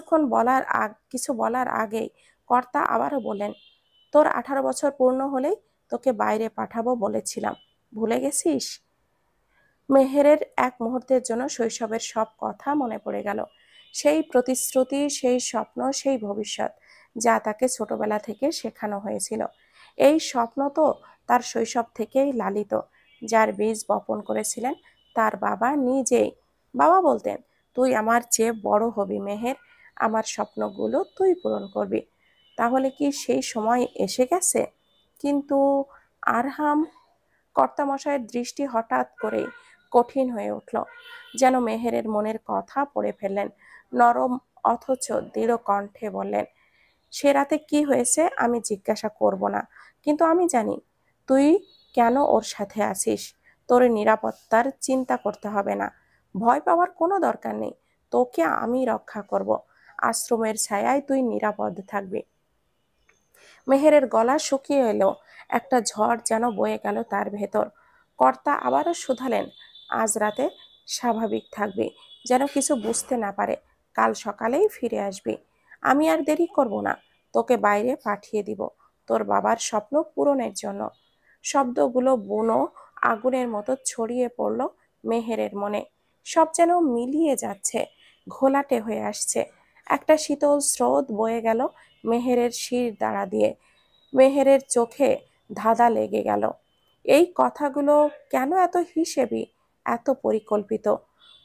বলার আগেই কর্তা আবারও বলেন, তোর 18 বছর পূর্ণ হলেই তোকে বাইরে পাঠাবো বলেছিলাম, ভুলে গেছিস? মেহেরের এক মুহূর্তের জন্য শৈশবের সব কথা মনে পড়ে গেল। সেই প্রতিশ্রুতি, সেই স্বপ্ন, সেই ভবিষ্যৎ, যা তাকে ছোটবেলা থেকে শেখানো হয়েছিল। এই স্বপ্ন তো তার শৈশব থেকেই লালিত, যার বীজ বপন করেছিলেন তার বাবা নিজেই। বাবা বলতেন, তুই আমার চেয়ে বড় হবি মেহের, আমার স্বপ্নগুলো তুই পূরণ করবি। তাহলে কি সেই সময় এসে গেছে? কিন্তু আরহাম? কর্তামশায়ের দৃষ্টি হঠাৎ করেই কঠিন হয়ে উঠল, যেন মেহেরের মনের কথা পড়ে ফেললেন। নরম অথচ দৃঢ় কণ্ঠে বললেন, সে রাতে কি হয়েছে আমি জিজ্ঞাসা করব না, কিন্তু আমি জানি তুই কেন ওর সাথে আছিস। তোর নিরাপত্তার চিন্তা করতে হবে না, ভয় পাওয়ার কোনো দরকার নেই, তোকে আমি রক্ষা করব, আশ্রমের ছায়ায় তুই নিরাপদ থাকবি। মেহেরের গলা শুকিয়ে এলো, একটা ঝড় যেন বয়ে গেল তার ভেতর। কর্তা আবারও শুধালেন, আজ রাতে স্বাভাবিক থাকবি, যেন কিছু বুঝতে না পারে, কাল সকালেই ফিরে আসবি। আমি আর দেরি করব না, তোকে বাইরে পাঠিয়ে দিব তোর বাবার স্বপ্ন পূরণের জন্য। শব্দগুলো বুনো আগুনের মতো ছড়িয়ে পড়ল মেহেরের মনে। সব যেন মিলিয়ে যাচ্ছে, ঘোলাটে হয়ে আসছে। একটা শীতল স্রোত বয়ে গেল মেহেরের শির দাঁড়া দিয়ে। মেহেরের চোখে ধাঁধা লেগে গেল। এই কথাগুলো কেন এত হিসেবি, এত পরিকল্পিত?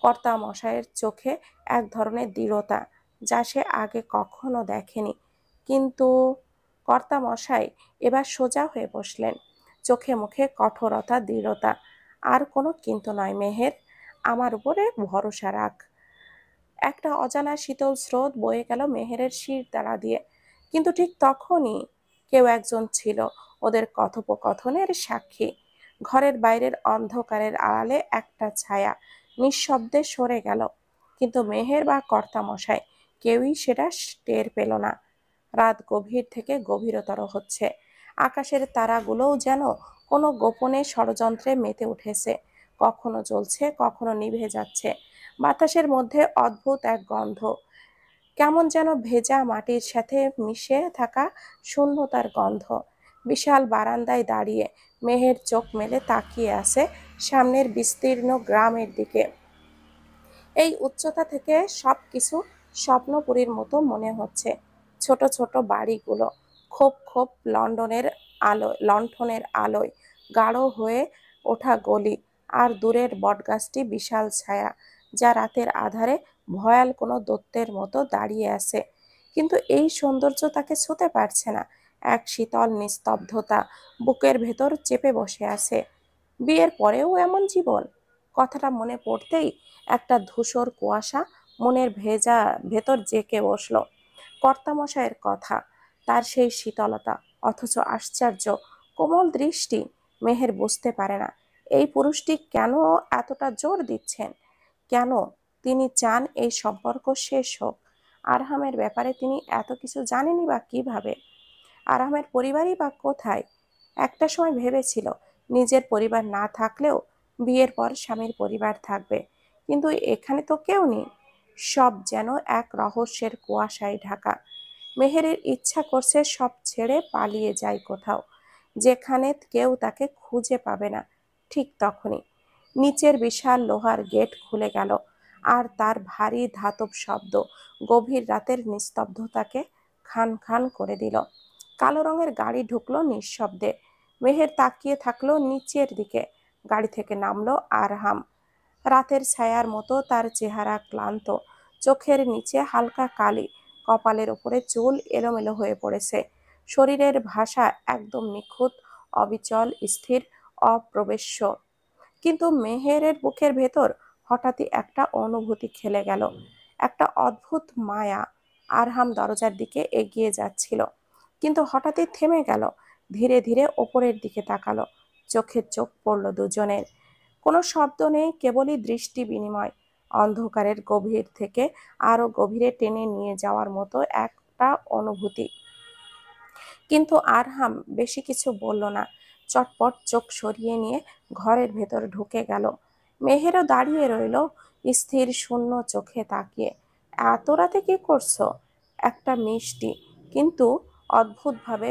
কর্তা মশাইয়ের চোখে এক ধরনের দৃঢ়তা, যা সে আগে কখনো দেখেনি। কিন্তু কর্তা মশাই এবার সোজা হয়ে বসলেন, চোখে মুখে কঠোরতা, দৃঢ়তা। আর কোনো কিন্তু নয় মেহের, আমার উপরে ভরসা রাখ। একটা অজানা শীতল স্রোত বয়ে গেল মেহেরের শির দ্বারা দিয়ে। কিন্তু ঠিক তখনই কেউ একজন ছিল ওদের কথোপকথনের সাক্ষী। ঘরের বাইরের অন্ধকারের আড়ালে একটা ছায়া নিঃশব্দে সরে গেল, কিন্তু মেহের বা কর্তামশাই কেউই সেটা টের পেল না। রাত গভীর থেকে গভীরতর হচ্ছে, আকাশের তারাগুলোও যেন কোনো গোপনে ষড়যন্ত্রে মেতে উঠেছে, কখনো জ্বলছে কখনো নিভে যাচ্ছে। বাতাসের মধ্যে অদ্ভুত এক গন্ধ, কেমন যেন ভেজা মাটির সাথে মিশে থাকা শূন্যতার গন্ধ। বিশাল বারান্দায় দাঁড়িয়ে মেহের চোখ মেলে তাকিয়ে আছে সামনের বিস্তীর্ণ গ্রামের দিকে। এই উচ্চতা থেকে সবকিছু স্বপ্নপুরীর মতো মনে হচ্ছে। ছোট ছোট বাড়িগুলো, খোপ খোপ লণ্ঠনের আলোয় গাঢ় হয়ে ওঠা গলি, আর দূরের বটগাছটি বিশাল ছায়া, যা রাতের আধারে ভয়াল কোনো দৈত্যের মতো দাঁড়িয়ে আছে। কিন্তু এই সৌন্দর্য তাকে ছুঁতে পারছে না। এক শীতল নিস্তব্ধতা বুকের ভেতর চেপে বসে আছে। বিয়ের পরেও এমন জীবন? কথাটা মনে পড়তেই একটা ধূসর কুয়াশা মনের ভেতর জেঁকে বসলো। কর্তামশায়ের কথা, তার সেই শীতলতা, অথচ আশ্চর্য কোমল দৃষ্টি। মেহের বুঝতে পারে না এই পুরুষটি কেন এতটা জোর দিচ্ছেন, কেন তিনি চান এই সম্পর্ক শেষ হোক। আরহামের ব্যাপারে তিনি এত কিছু জানেনই বা কিভাবে? আরহামের পরিবারই বা কোথায়? একটা সময় ভেবেছিল নিজের পরিবার না থাকলেও বিয়ের পর স্বামীর পরিবার থাকবে, কিন্তু এখানে তো কেউ নেই। সব যেন এক রহস্যের কুয়াশায় ঢাকা। মেহেরের ইচ্ছা করছে সব ছেড়ে পালিয়ে যায় কোথাও, যেখানে কেউ তাকে খুঁজে পাবে না। ঠিক তখনই নিচের বিশাল লোহার গেট খুলে গেল, আর তার ভারী ধাতব শব্দ গভীর রাতের নিস্তব্ধতাকে খান খান করে দিল। কালো রঙের গাড়ি ঢুকলো নিঃশব্দে। মেহের তাকিয়ে থাকলো নিচের দিকে। গাড়ি থেকে নামলো আরহাম। রাতের ছায়ার মতো তার চেহারা ক্লান্ত, চোখের নিচে হালকা কালি, কপালের উপরে চুল এলোমেলো হয়ে পড়েছে। শরীরের ভাষা একদম নিখুঁত, অবিচল, স্থির, অপ্রবেশ্য। কিন্তু মেহেরের বুকের ভেতর হঠাৎই একটা অনুভূতি খেলে গেল, একটা অদ্ভুত মায়া। আরহাম দরজার দিকে এগিয়ে যাচ্ছিল, কিন্তু হঠাৎই থেমে গেল। ধীরে ধীরে ওপরের দিকে তাকালো। চোখে চোখ পড়ল দুজনের। কোনো শব্দ নেই, কেবলই দৃষ্টি বিনিময়, অন্ধকারের গভীর থেকে আরো গভীরে টেনে নিয়ে যাওয়ার মতো একটা অনুভূতি। কিন্তু আরহাম বেশি কিছু বলল না, চটপট চোখ সরিয়ে নিয়ে ঘরের ভেতর ঢুকে গেল। মেহেরও দাঁড়িয়ে রইল, স্থির শূন্য চোখে তাকিয়ে। এত রাতে কি করছো? একটা মিষ্টি কিন্তু অদ্ভুতভাবে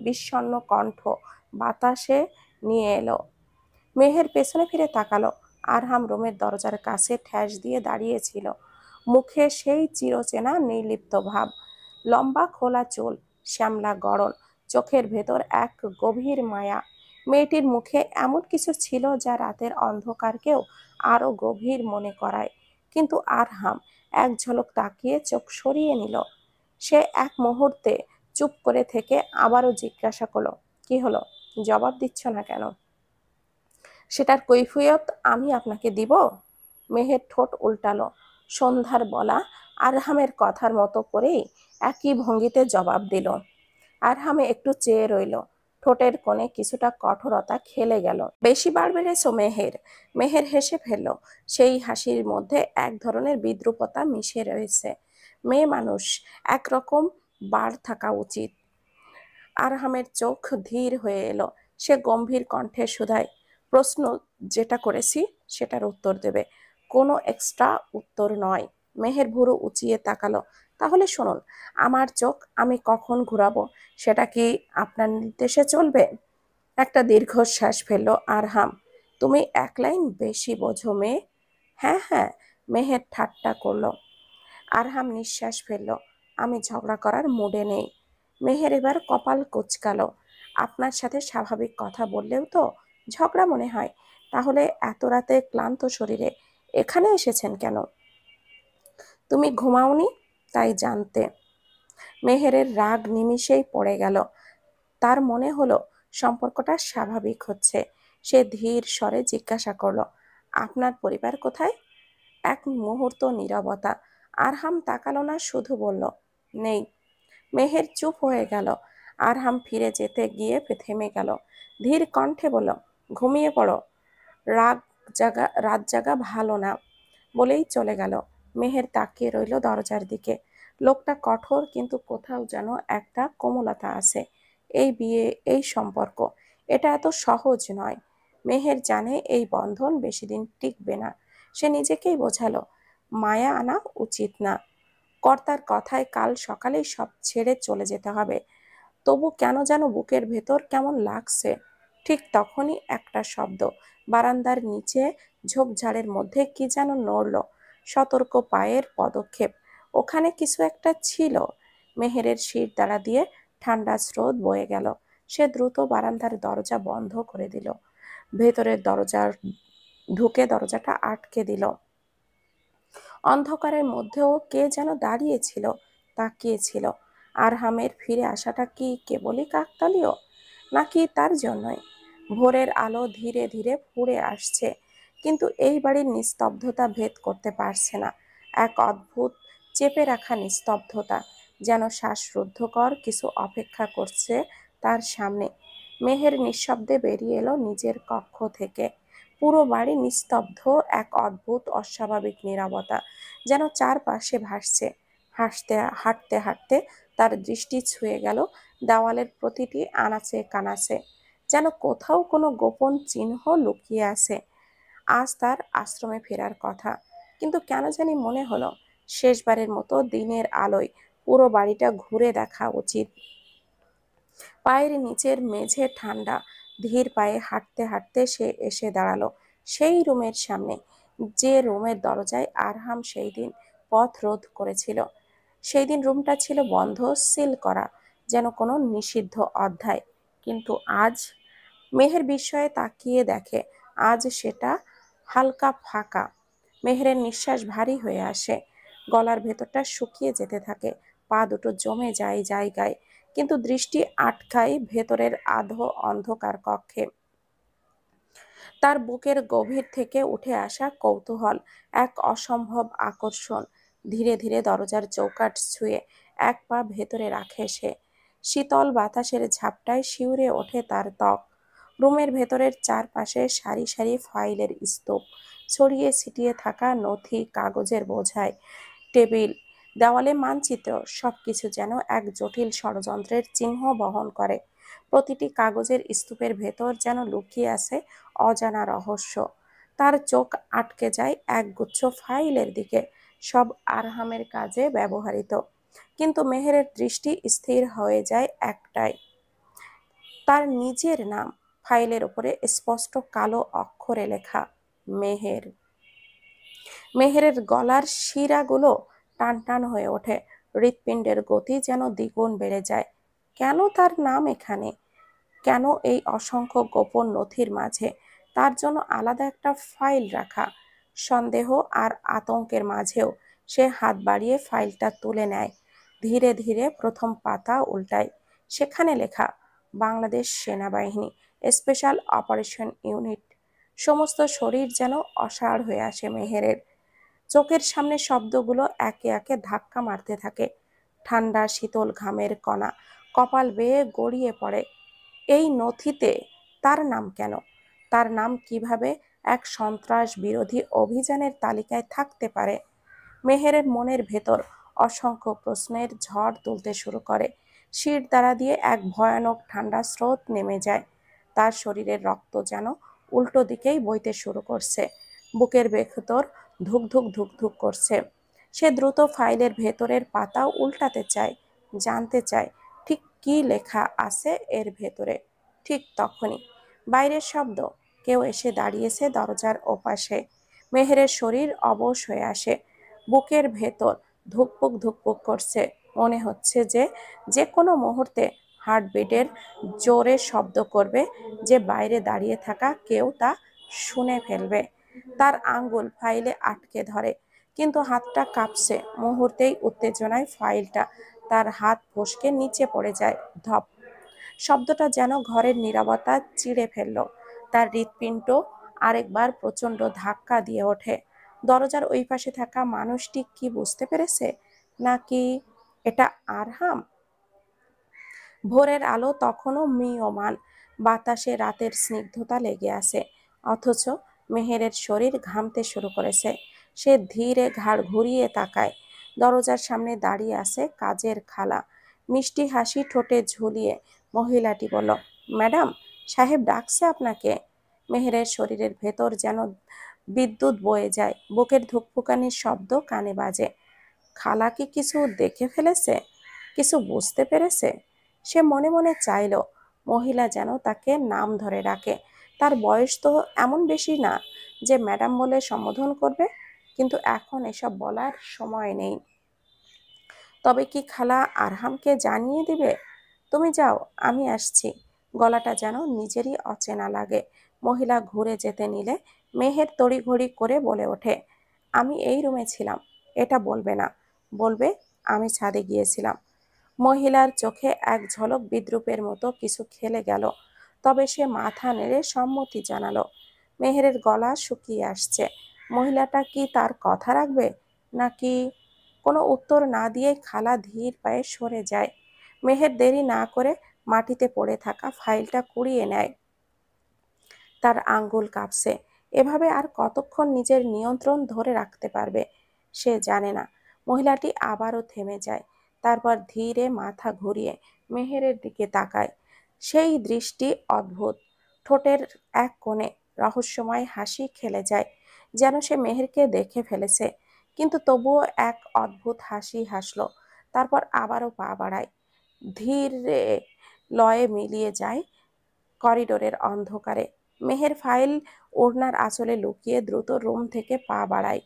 বিষণ্ণ কণ্ঠ বাতাসে নিয়ে এলো। মেহের পেছনে ফিরে তাকালো। আরহাম রুমের দরজার কাছে ঠ্যাস দিয়ে দাঁড়িয়েছিল, মুখে সেই চিরচেনা নির্লিপ্ত ভাব। লম্বা খোলা চুল, শ্যামলা গড়ন, চোখের ভেতর এক গভীর মায়া। মেয়েটির মুখে এমন কিছু ছিল যা রাতের অন্ধকারকেও আরো গভীর মনে করায়। কিন্তু আরহাম এক ঝলক তাকিয়ে চোখ সরিয়ে নিল। সে এক মুহূর্তে চুপ করে থেকে আবারও জিজ্ঞাসা করলো, কি হলো? জবাব দিচ্ছ না কেন? সেটার কৈফিয়ত আমি আপনাকে দিব? মেহের ঠোঁট উল্টালো। সন্ধ্যার বলা আরহামের কথার মতো করেই একই ভঙ্গিতে জবাব দিল। আরহামে একটু চেয়ে রইল, ঠোঁটের কোণে কিছুটা কঠোরতা খেলে গেল। বেশি বার বেড়েছো মেহের। মেহের হেসে ফেলল। সেই হাসির মধ্যে এক ধরনের বিদ্রূপতা মিশে রয়েছে। মেয়ে মানুষ, একরকম বার থাকা উচিত। আরহামের চোখ ধীর হয়ে এলো। সে গম্ভীর কণ্ঠে শুধায়, প্রশ্ন যেটা করেছি সেটার উত্তর দেবে, কোনো এক্সট্রা উত্তর নয়। মেহের ভুরু উঁচিয়ে তাকালো। তাহলে শুনুন, আমার চোখ আমি কখন ঘুরাবো সেটা কি আপনার নির্দেশে চলবে? একটা দীর্ঘশ্বাস ফেলল আরহাম। তুমি এক লাইন বেশি বোঝো মেয়ে। হ্যাঁ হ্যাঁ, মেহের ঠাট্টা করলো। আরহাম নিঃশ্বাস ফেলল। আমি ঝগড়া করার মুডে নেই। মেহের এবার কপাল কুঁচকালো। আপনার সাথে স্বাভাবিক কথা বললেও তো ঝগড়া মনে হয়। তাহলে এত রাতে ক্লান্ত শরীরে এখানে এসেছেন কেন? তুমি ঘুমাওনি তাই জানতে। মেহেরের রাগ নিমিষেই পড়ে গেল। তার মনে হলো সম্পর্কটা স্বাভাবিক হচ্ছে। সে ধীর স্বরে জিজ্ঞাসা করলো, আপনার পরিবার কোথায়? এক মুহূর্ত নীরবতা। আরহাম তাকালো না, শুধু বলল, নেই। মেহের চুপ হয়ে গেল। আরহাম ফিরে যেতে গিয়ে থেমে গেল। ধীর কণ্ঠে বলল, ঘুমিয়ে পড়ো, রাত জাগা ভালো না, বলেই চলে গেল। মেহের তাকিয়ে রইল দরজার দিকে। লোকটা কঠোর, কিন্তু কোথাও যেন একটা কোমলতা আছে। এই বিয়ে, এই সম্পর্ক, এটা এত সহজ নয়। মেহের জানে এই বন্ধন বেশি দিন টিকবে না। সে নিজেকেই বোঝালো, মায়া আনা উচিত না। কর্তার কথায় কাল সকালেই সব ছেড়ে চলে যেতে হবে। তবু কেন যেন বুকের ভেতর কেমন লাগছে। ঠিক তখনই একটা শব্দ। বারান্দার নিচে ঝোপঝাড়ের মধ্যে কি যেন নড়ল। সতর্ক পায়ের পদক্ষেপ। ওখানে কিছু একটা ছিল। মেহেরের শির দ্বারা দিয়ে ঠান্ডা স্রোত বয়ে গেল। সে দ্রুত বারান্দার দরজা বন্ধ করে দিল। ভেতরের দরজার ঢুকে দরজাটা আটকে দিল। অন্ধকারের মধ্যেও কে যেন দাঁড়িয়েছিল, তাকিয়েছিল। আরহামের ফিরে আসাটা কি কেবলই কাকতালীয়, নাকি তার জন্যই? ভোরের আলো ধীরে ধীরে ফুঁড়ে আসছে, কিন্তু এই বাড়ির নিস্তব্ধতা ভেদ করতে পারছে না। এক অদ্ভুত চেপে রাখা নিস্তব্ধতা, যেন শ্বাসরুদ্ধকর কিছু অপেক্ষা করছে তার সামনে। মেহের নিঃশব্দে বেরিয়ে এলো নিজের কক্ষ থেকে। পুরো বাড়ি নিস্তব্ধ, এক অদ্ভুত অস্বাভাবিক নীরবতা যেন চারপাশে ভাসছে। হাঁটতে হাঁটতে তার দৃষ্টি ছুঁয়ে গেল দেওয়ালের প্রতিটি আনাচে কানাচে, যেন কোথাও কোনো গোপন চিহ্ন লুকিয়ে আছে। আজ তার আশ্রমে ফেরার কথা, কিন্তু কেন জানি মনে হলো শেষবারের মতো দিনের আলোয় পুরো বাড়িটা ঘুরে দেখা উচিত। পায়ের নিচের মেঝে ঠান্ডা। ধীর পায়ে হাঁটতে হাঁটতে সে এসে দাঁড়ালো সেই রুমের সামনে, যে রুমের দরজায় আরহাম সেই দিন পথ রোধ করেছিল। সেই দিন রুমটা ছিল বন্ধ, সিল করা, যেন কোনো নিষিদ্ধ অধ্যায়। কিন্তু আজ মেহের বিস্ময়ে তাকিয়ে দেখে, আজ সেটা হালকা ফাঁকা। মেহেরের নিঃশ্বাস ভারী হয়ে আসে। গলার ভেতরটা শুকিয়ে যেতে থাকে। পা দুটো জমে যায় জায়গায়, কিন্তু দৃষ্টি আটকায় ভেতরের আধো অন্ধকার কক্ষে। তার বুকের গভীর থেকে উঠে আসা কৌতূহল, এক অসম্ভব আকর্ষণ। ধীরে ধীরে দরজার চৌকাঠ ছুঁয়ে এক পা ভেতরে রাখে সে। শীতল বাতাসের ঝাপটায় শিউরে ওঠে তার ত্বক। রুমের ভেতরের চারপাশে সারি সারি ফাইলের স্তূপ, ছড়িয়ে ছিটিয়ে থাকা নথি, কাগজের বোঝায়। টেবিল, দেওয়ালে মানচিত্র, সবকিছু যেন এক জটিল ষড়যন্ত্রের চিহ্ন বহন করে। প্রতিটি কাগজের স্তূপের ভেতর যেন লুকিয়ে আছে অজানা রহস্য। তার চোখ আটকে যায় একগুচ্ছ ফাইলের দিকে, সব আরহামের কাজে ব্যবহৃত। কিন্তু মেহেরের দৃষ্টি স্থির হয়ে যায় একটাই, তার নিজের নাম। ফাইলের উপরে স্পষ্ট কালো অক্ষরে লেখা, মেহের। মেহেরের গলার শিরাগুলো টান টান হয়ে ওঠে। হৃৎপিণ্ডের গতি যেন দ্বিগুণ বেড়ে যায়। কেন তার নাম এখানে? কেন এই অসংখ্য গোপন নথির মাঝে তার জন্য আলাদা একটা ফাইল রাখা? সন্দেহ আর আতঙ্কের মাঝেও সে হাত বাড়িয়ে ফাইলটা তুলে নেয়। ধীরে ধীরে প্রথম পাতা উল্টায়। সেখানে লেখা, বাংলাদেশ সেনাবাহিনী, স্পেশাল অপারেশন ইউনিট। সমস্ত শরীর যেন অসাড় হয়ে আসে মেহেরের। চোখের সামনে শব্দগুলো একে একে ধাক্কা মারতে থাকে। ঠান্ডা শীতল ঘামের কণা কপাল বেয়ে গড়িয়ে পড়ে। এই নথিতে তার নাম কেন? তার নাম কিভাবে এক সন্ত্রাস বিরোধী অভিযানের তালিকায় থাকতে পারে? মেহেরের মনের ভেতর অসংখ্য প্রশ্নের ঝড় তুলতে শুরু করে। শির দ্বারা দিয়ে এক ভয়ানক ঠান্ডা স্রোত নেমে যায়। তার শরীরের রক্ত যেন উল্টো দিকেই বইতে শুরু করছে। বুকের ভেতর ধুক ধুক ধুক ধুক করছে। সে দ্রুত ফাইলের ভেতরের পাতা উল্টাতে চায়, জানতে চায় ঠিক কি লেখা আছে এর ভেতরে। ঠিক তখনই বাইরের শব্দ, কেউ এসে দাঁড়িয়েছে দরজার ওপাশে। মেহেরের শরীর অবশ হয়ে আসে। বুকের ভেতর ধুকপুক ধুকপুক করছে। মনে হচ্ছে যে যে কোনো মুহূর্তে হার্টবিটের জোরে শব্দ করবে, যে বাইরে দাঁড়িয়ে থাকা কেউ তা শুনে ফেলবে। তার আঙ্গুল ফাইলে আটকে ধরে, কিন্তু হাতটা কাঁপছে। মুহূর্তেই উত্তেজনায় ফাইলটা তার হাত ফসকে নিচে পড়ে যায়। ধপ শব্দটা যেন ঘরের নীরবতা চিড়ে ফেলল। তার হৃৎপিণ্ড আরেকবার প্রচণ্ড ধাক্কা দিয়ে ওঠে। দরজার ওই পাশে থাকা মানুষটি কি বুঝতে পেরেছে, নাকি এটা আরহাম? ভোরের আলো তখনও ম্রিয়মাণ, বাতাসে রাতের স্নিগ্ধতা লেগে আছে, অথচ মেহেরের শরীর ঘামতে শুরু করেছে। সে ধীরে ঘাড় ঘুরিয়ে তাকায়। দরজার সামনে দাঁড়িয়ে আছে কাজের খালা। মিষ্টি হাসি ঠোঁটে ঝুলিয়ে মহিলাটি বলল, ম্যাডাম, সাহেব ডাকছে আপনাকে। মেহেরের শরীরের ভেতর যেন বিদ্যুৎ বয়ে যায়। বুকের ধুকপুকানির শব্দ কানে বাজে। খালা কি কিছু দেখে ফেলেছে, কিছু বুঝতে পেরেছে? সে মনে মনে চাইল মহিলা যেন তাকে নাম ধরে ডাকে। তার বয়স তো এমন বেশি না যে ম্যাডাম বলে সম্বোধন করবে, কিন্তু এখন এসব বলার সময় নেই। তবে কি খালা আরহামকে জানিয়ে দিবে? তুমি যাও, আমি আসছি। গলাটা যেন নিজেরই অচেনা লাগে। মহিলা ঘুরে যেতে নিলে মেহের তড়িঘড়ি করে বলে ওঠে, আমি এই রুমে ছিলাম, এটা বলবে না। বলবে আমি ছাদে গিয়েছিলাম। মহিলার চোখে এক ঝলক বিদ্রুপের মতো কিছু খেলে গেল, তবে সে মাথা নেড়ে সম্মতি জানালো। মেহেরের গলা শুকিয়ে আসছে। মহিলাটা কি তার কথা রাখবে, নাকি? কোনো উত্তর না দিয়ে খালা ধীর পায়ে সরে যায়। মেহের দেরি না করে মাটিতে পড়ে থাকা ফাইলটা কুড়িয়ে নেয়। তার আঙ্গুল কাঁপছে। এভাবে আর কতক্ষণ নিজের নিয়ন্ত্রণ ধরে রাখতে পারবে সে জানে না। মহিলাটি আবারও থেমে যায়, তারপর ধীরে মাথা ঘুরিয়ে মেহেরের দিকে তাকায়। সেই দৃষ্টি অদ্ভুত। ঠোঁটের এক কোণে রহস্যময় হাসি খেলে যায়, যেন সে মেহেরকে দেখে ফেলেছে। কিন্তু তবুও এক অদ্ভুত হাসি হাসলো। তারপর আবারও পা বাড়ায়, ধীরে লয়ে মিলিয়ে যায় করিডোরের অন্ধকারে। মেহের ফাইল ওড়নার আঁচলে লুকিয়ে দ্রুত রুম থেকে পা বাড়ায়,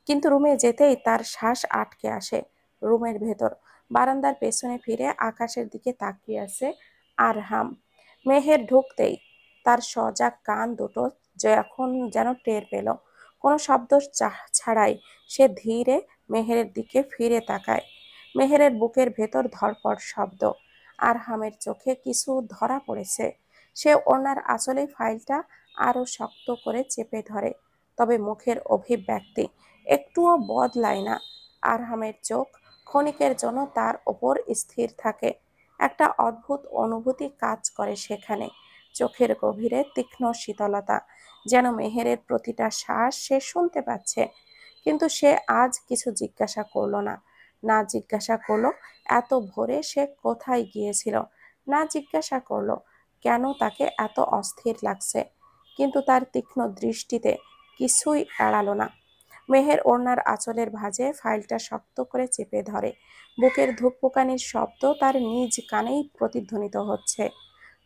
কিন্তু রুমে যেতেই তার শ্বাস আটকে আসে। রুমের ভেতর বারান্দার পেছনে ফিরে আকাশের দিকে তাকিয়ে আছে আরহাম। মেহের ঢুকতেই তার সজাগ কান দুটো যখন যেন টের পেল। কোনো শব্দ ছাড়াই সে ধীরে মেহেরের দিকে ফিরে তাকায়। মেহেরের বুকের ভেতর ধড়ফড় শব্দ। আরহামের চোখে কিছু ধরা পড়েছে। সে ওনার আঁচলে ফাইলটা আরো শক্ত করে চেপে ধরে, তবে মুখের অভিব্যক্তি একটুও বদলায় না। আরহামের চোখ ক্ষণিকের জন্য তার ওপর স্থির থাকে। একটা অদ্ভুত অনুভূতি কাজ করে সেখানে। চোখের গভীরে তীক্ষ্ণ শীতলতা, যেন মেহেরের প্রতিটা শ্বাস সে শুনতে পাচ্ছে। কিন্তু সে আজ কিছু জিজ্ঞাসা করলো না। না জিজ্ঞাসা করলো এত ভোরে সে কোথায় গিয়েছিল, না জিজ্ঞাসা করলো কেন তাকে এত অস্থির লাগছে। কিন্তু তার তীক্ষ্ণ দৃষ্টিতে কিছুই এড়ালো না। মেহের ওড়নার আঁচলের ভাঁজে ফাইলটা শক্ত করে চেপে ধরে। বুকের ধুকপুকানির শব্দ তার নিজ কানেই প্রতিধ্বনিত হচ্ছে।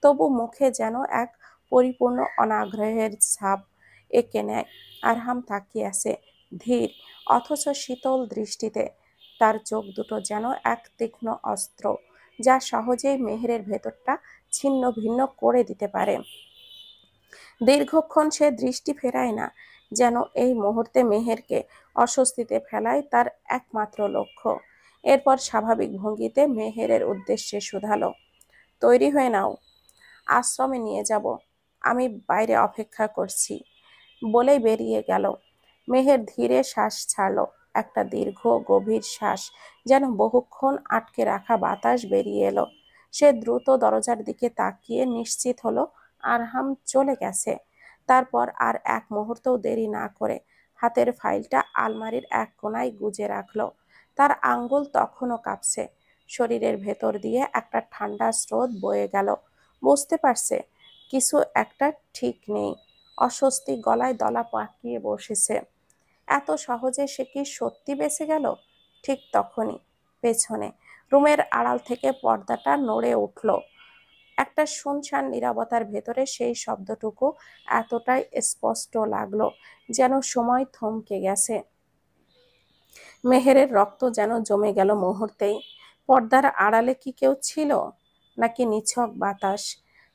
তবু মুখে যেন এক পরিপূর্ণ অনাগ্রহের ছাপ এঁকে নেয়। আরহাম তাকিয়ে আছে ধীর অথচ শীতল দৃষ্টিতে। তার চোখ দুটো যেন এক তীক্ষ্ণ অস্ত্র, যা সহজেই মেহেরের ভেতরটা ছিন্ন ভিন্ন করে দিতে পারে। দীর্ঘক্ষণ সে দৃষ্টি ফেরায় না, যেন এই মুহূর্তে মেহেরকে অস্বস্তিতে ফেলাই তার একমাত্র লক্ষ্য। এরপর স্বাভাবিক ভঙ্গিতে মেহেরের উদ্দেশ্যে শুধালো, তৈরি হয়ে নাও, আশ্রমে নিয়ে যাব, আমি বাইরে অপেক্ষা করছি। বলেই বেরিয়ে গেল। মেহের ধীরে শ্বাস ছাড়ল, একটা দীর্ঘ গভীর শ্বাস, যেন বহুক্ষণ আটকে রাখা বাতাস বেরিয়ে এলো। সে দ্রুত দরজার দিকে তাকিয়ে নিশ্চিত হলো আরহাম চলে গেছে। তারপর আর এক মুহূর্তও দেরি না করে হাতের ফাইলটা আলমারির এক কোণায় গুজে রাখলো। তার আঙ্গুল তখনও কাঁপছে। শরীরের ভেতর দিয়ে একটা ঠান্ডা স্রোত বয়ে গেল। বুঝতে পারছে কিছু একটা ঠিক নেই। অস্বস্তি গলায় দলা পাকিয়ে বসেছে। এত সহজে সে কি সত্যি বেঁচে গেল? ঠিক তখনই পেছনে রুমের আড়াল থেকে পর্দাটা নড়ে উঠল। একটা শুনশান নীরবতার ভেতরে সেই শব্দটুকু এতটাই স্পষ্ট লাগলো যেন সময় থমকে গেছে। মেহেরের রক্ত যেন জমে গেল মুহূর্তেই। পর্দার আড়ালে কি কেউ ছিল, নাকি নিছক বাতাস?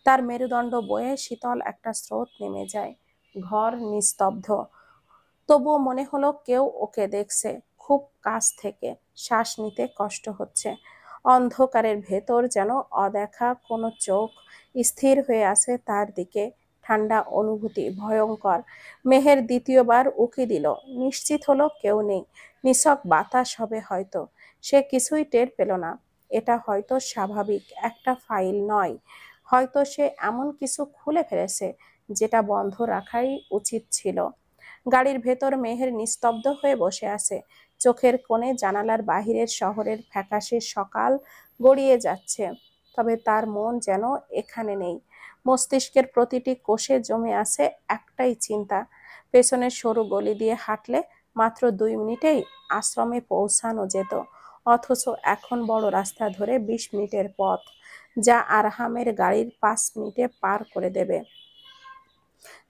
তার মেরুদণ্ড বয়ে শীতল একটা স্রোত নেমে যায়। ঘর নিস্তব্ধ, তবুও মনে হলো কেউ ওকে দেখছে খুব কাছ থেকে। শ্বাস নিতে কষ্ট হচ্ছে। অন্ধকারের ভেতর যেন অদেখা কোনো চোখ স্থির হয়ে আছে তার দিকে। ঠান্ডা অনুভূতি ভয়ঙ্কর। মেহের দ্বিতীয়বার উকি দিল। নিশ্চিত হলো কেউ নেই। নিছক বাতাস হবে হয়তো। সে কিছুই টের পেল না। এটা হয়তো স্বাভাবিক একটা ফাইল নয়। হয়তো সে এমন কিছু খুলে ফেলেছে যেটা বন্ধ রাখাই উচিত ছিল। গাড়ির ভেতর মেহের নিস্তব্ধ হয়ে বসে আছে। চোখের কোণে জানালার বাহিরের শহরের ফ্যাকাশে সকাল গড়িয়ে যাচ্ছে। তবে তার মন যেন এখানে নেই। মস্তিষ্কের প্রতিটি কোষে জমে আছে একটাই চিন্তা, পেছনের সরু গলি দিয়ে হাঁটলে মাত্র 2 মিনিটেই আশ্রমে পৌঁছানো যেত, অথচ এখন বড় রাস্তা ধরে 20 মিনিটের পথ, যা আরহামের গাড়ির 5 মিনিটে পার করে দেবে।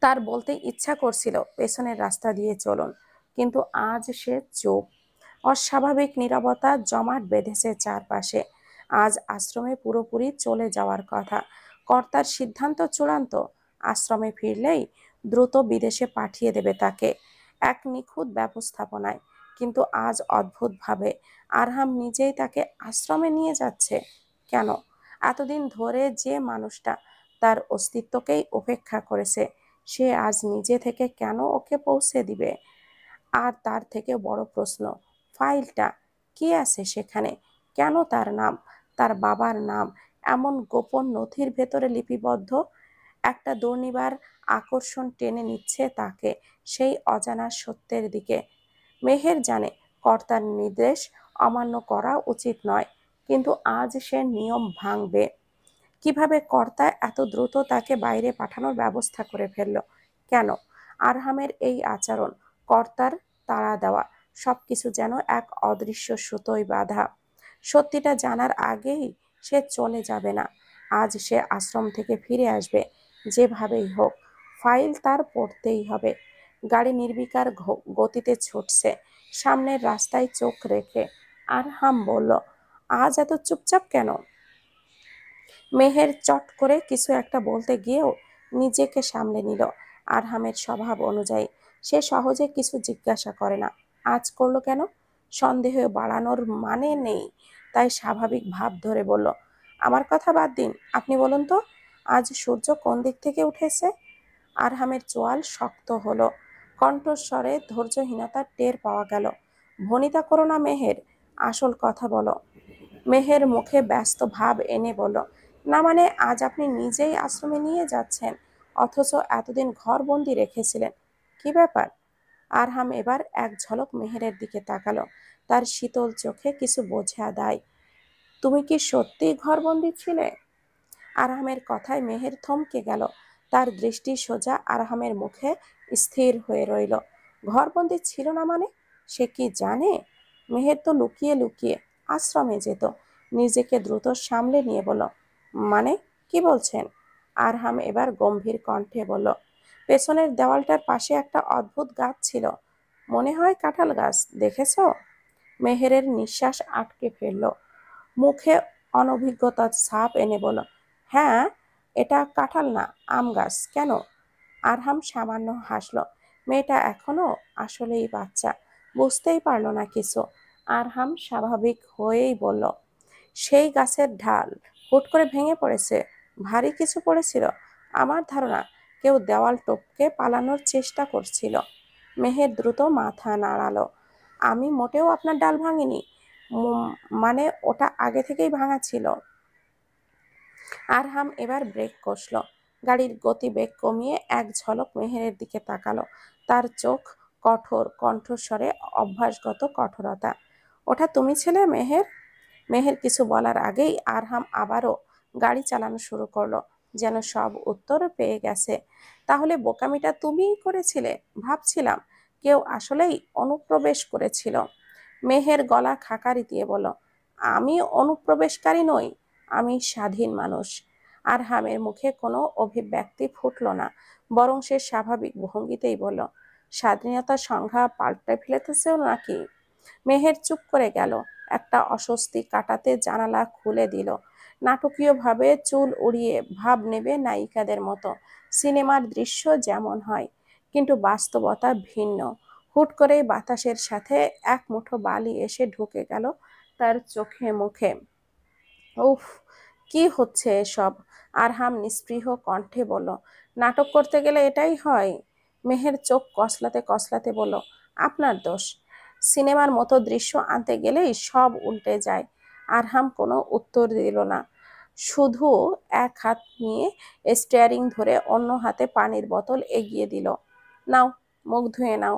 তার বলতে ইচ্ছা করছিল পেছনের রাস্তা দিয়ে চলুন, কিন্তু আজ সে চুপ। অস্বাভাবিক নীরবতা জমাট বেঁধেছে চারপাশে। আজ আশ্রমে পুরোপুরি চলে যাওয়ার কথা। কর্তার সিদ্ধান্ত চূড়ান্ত। আশ্রমে ফিরলেই দ্রুত বিদেশে পাঠিয়ে দেবে তাকে, এক নিখুঁত ব্যবস্থাপনায়। কিন্তু আজ অদ্ভুতভাবে আরহাম নিজেই তাকে আশ্রমে নিয়ে যাচ্ছে। কেন? এতদিন ধরে যে মানুষটা তার অস্তিত্বকেই উপেক্ষা করেছে, সে আজ নিজে থেকে কেন ওকে পৌঁছে দিবে? আর তার থেকে বড় প্রশ্ন, ফাইলটা কি আছে সেখানে? কেন তার নাম, তার বাবার নাম এমন গোপন নথির ভেতরে লিপিবদ্ধ? একটা দুর্নিবার আকর্ষণ টেনে নিচ্ছে তাকে সেই অজানা সত্যের দিকে। মেহের জানে কর্তার নির্দেশ অমান্য করা উচিত নয়, কিন্তু আজ সে নিয়ম ভাঙবে কিভাবে? কর্তা এত দ্রুত তাকে বাইরে পাঠানোর ব্যবস্থা করে ফেলল কেন? আরহামের এই আচরণ, কর্তার তাড়া দেওয়া, সবকিছু যেন এক অদৃশ্য সুতোয় বাঁধা। সত্যিটা জানার আগেই সে চলে যাবে না। আজ সে আশ্রম থেকে ফিরে আসবে যেভাবেই হোক। ফাইল তার পড়তেই হবে। গাড়ি নির্বিকার গতিতে ছুটছে সামনের রাস্তায় চোখ রেখে। আরহাম বলল, আজ এত চুপচাপ কেন? মেহের চট করে কিছু একটা বলতে গিয়েও নিজেকে সামলে নিল। আরহামের স্বভাব অনুযায়ী সে সহজে কিছু জিজ্ঞাসা করে না। আজ করলো কেন? সন্দেহ বাড়ানোর মানে নেই, তাই স্বাভাবিক ভাব ধরে বলল, আমার কথা বাদ দিন, আপনি বলুন তো, আজ সূর্য কোন দিক থেকে উঠেছে? আরহামের চোয়াল শক্ত হলো। কণ্ঠস্বরে ধৈর্যহীনতার টের পাওয়া গেল। ভনিতা করো না মেহের, আসল কথা বলো। মেহের মুখে ব্যস্ত ভাব এনে বলল, না মানে আজ আপনি নিজেই আশ্রমে নিয়ে যাচ্ছেন, অথচ এতদিন ঘরবন্দি রেখেছিলেন। কি ব্যাপার? আরহাম এবার এক ঝলক মেহেরের দিকে তাকালো। তার শীতল চোখে কিছু বোঝা দায়। তুমি কি সত্যি ঘরবন্দি ছিলে? আরহামের কথায় মেহের থমকে গেল। তার দৃষ্টি সোজা আরহামের মুখে স্থির হয়ে রইল। ঘরবন্দি ছিল না মানে? সে কি জানে? মেহের তো লুকিয়ে লুকিয়ে আশ্রমে যেত। নিজেকে দ্রুত সামলে নিয়ে বলল, মানে কি বলছেন? আরহাম এবার গম্ভীর কণ্ঠে বলল, পেছনের দেওয়ালটার পাশে একটা অদ্ভুত গাছ ছিল, মনে হয় কাঁঠাল গাছ, দেখেছ? মেহেরের নিঃশ্বাস আটকে ফেলল। মুখে অনভিজ্ঞতার ছাপ এনে বলল, হ্যাঁ, এটা কাঁঠাল না, আম গাছ। কেন? আরহাম সামান্য হাসল। মেয়েটা এখনো আসলেই বাচ্চা, বুঝতেই পারল না কিছু। আরহাম স্বাভাবিক হয়েই বলল, সেই গাছের ঢাল হুট করে ভেঙে পড়েছে, ভারী কিছু পড়েছিল। আমার ধারণা কেউ দেওয়াল টপকে পালানোর চেষ্টা করছিল। মেহের দ্রুত মাথা নাড়ালো। আমি মোটেও আপনার ডাল ভাঙিনি। মানে ওটা আগে থেকেই ভাঙা ছিল। আরহাম এবার ব্রেক কষল। গাড়ির গতিবেগ কমিয়ে এক ঝলক মেহেরের দিকে তাকালো। তার চোখ কঠোর, কণ্ঠস্বরে অভ্যাসগত কঠোরতা। ওটা তুমি ছিলে মেহের? মেহের কিছু বলার আগেই আরহাম আবারও গাড়ি চালানো শুরু করলো, যেন সব উত্তর পেয়ে গেছে। তাহলে বোকামিটা তুমিই করেছিলে? ভাবছিলাম কেউ আসলেই অনুপ্রবেশ করেছিল। মেহের গলা খাকারি দিয়ে বলল, আমি অনুপ্রবেশকারী নই, আমি স্বাধীন মানুষ। আরহামের মুখে কোনো অভিব্যক্তি ফুটল না, বরং সে স্বাভাবিক ভঙ্গিতেই বলল, স্বাধীনতার সংজ্ঞা পাল্টে ফেলেতেছেও নাকি? মেহের চুপ করে গেল। একটা অস্বস্তি কাটাতে জানালা খুলে দিল। নাটকীয়ভাবে চুল উড়িয়ে ভাব নেবে নায়িকাদের মতো। সিনেমার দৃশ্য যেমন হয়, কিন্তু বাস্তবতা ভিন্ন। হুট করেই বাতাসের সাথে এক মুঠো বালি এসে ঢুকে গেল তার চোখে মুখে। উফ, কি হচ্ছে এসব? আরহাম নিস্পৃহ কণ্ঠে বলল, নাটক করতে গেলে এটাই হয়। মেহের চোখ কসলাতে কসলাতে বলল, আপনার দোষ। সিনেমার মতো দৃশ্য আনতে গেলেই সব উল্টে যায়। আরহাম কোনো উত্তর দিল না, শুধু এক হাত নিয়ে স্টিয়ারিং ধরে অন্য হাতে পানির বোতল এগিয়ে দিল। নাও, মুখ ধুয়ে নাও।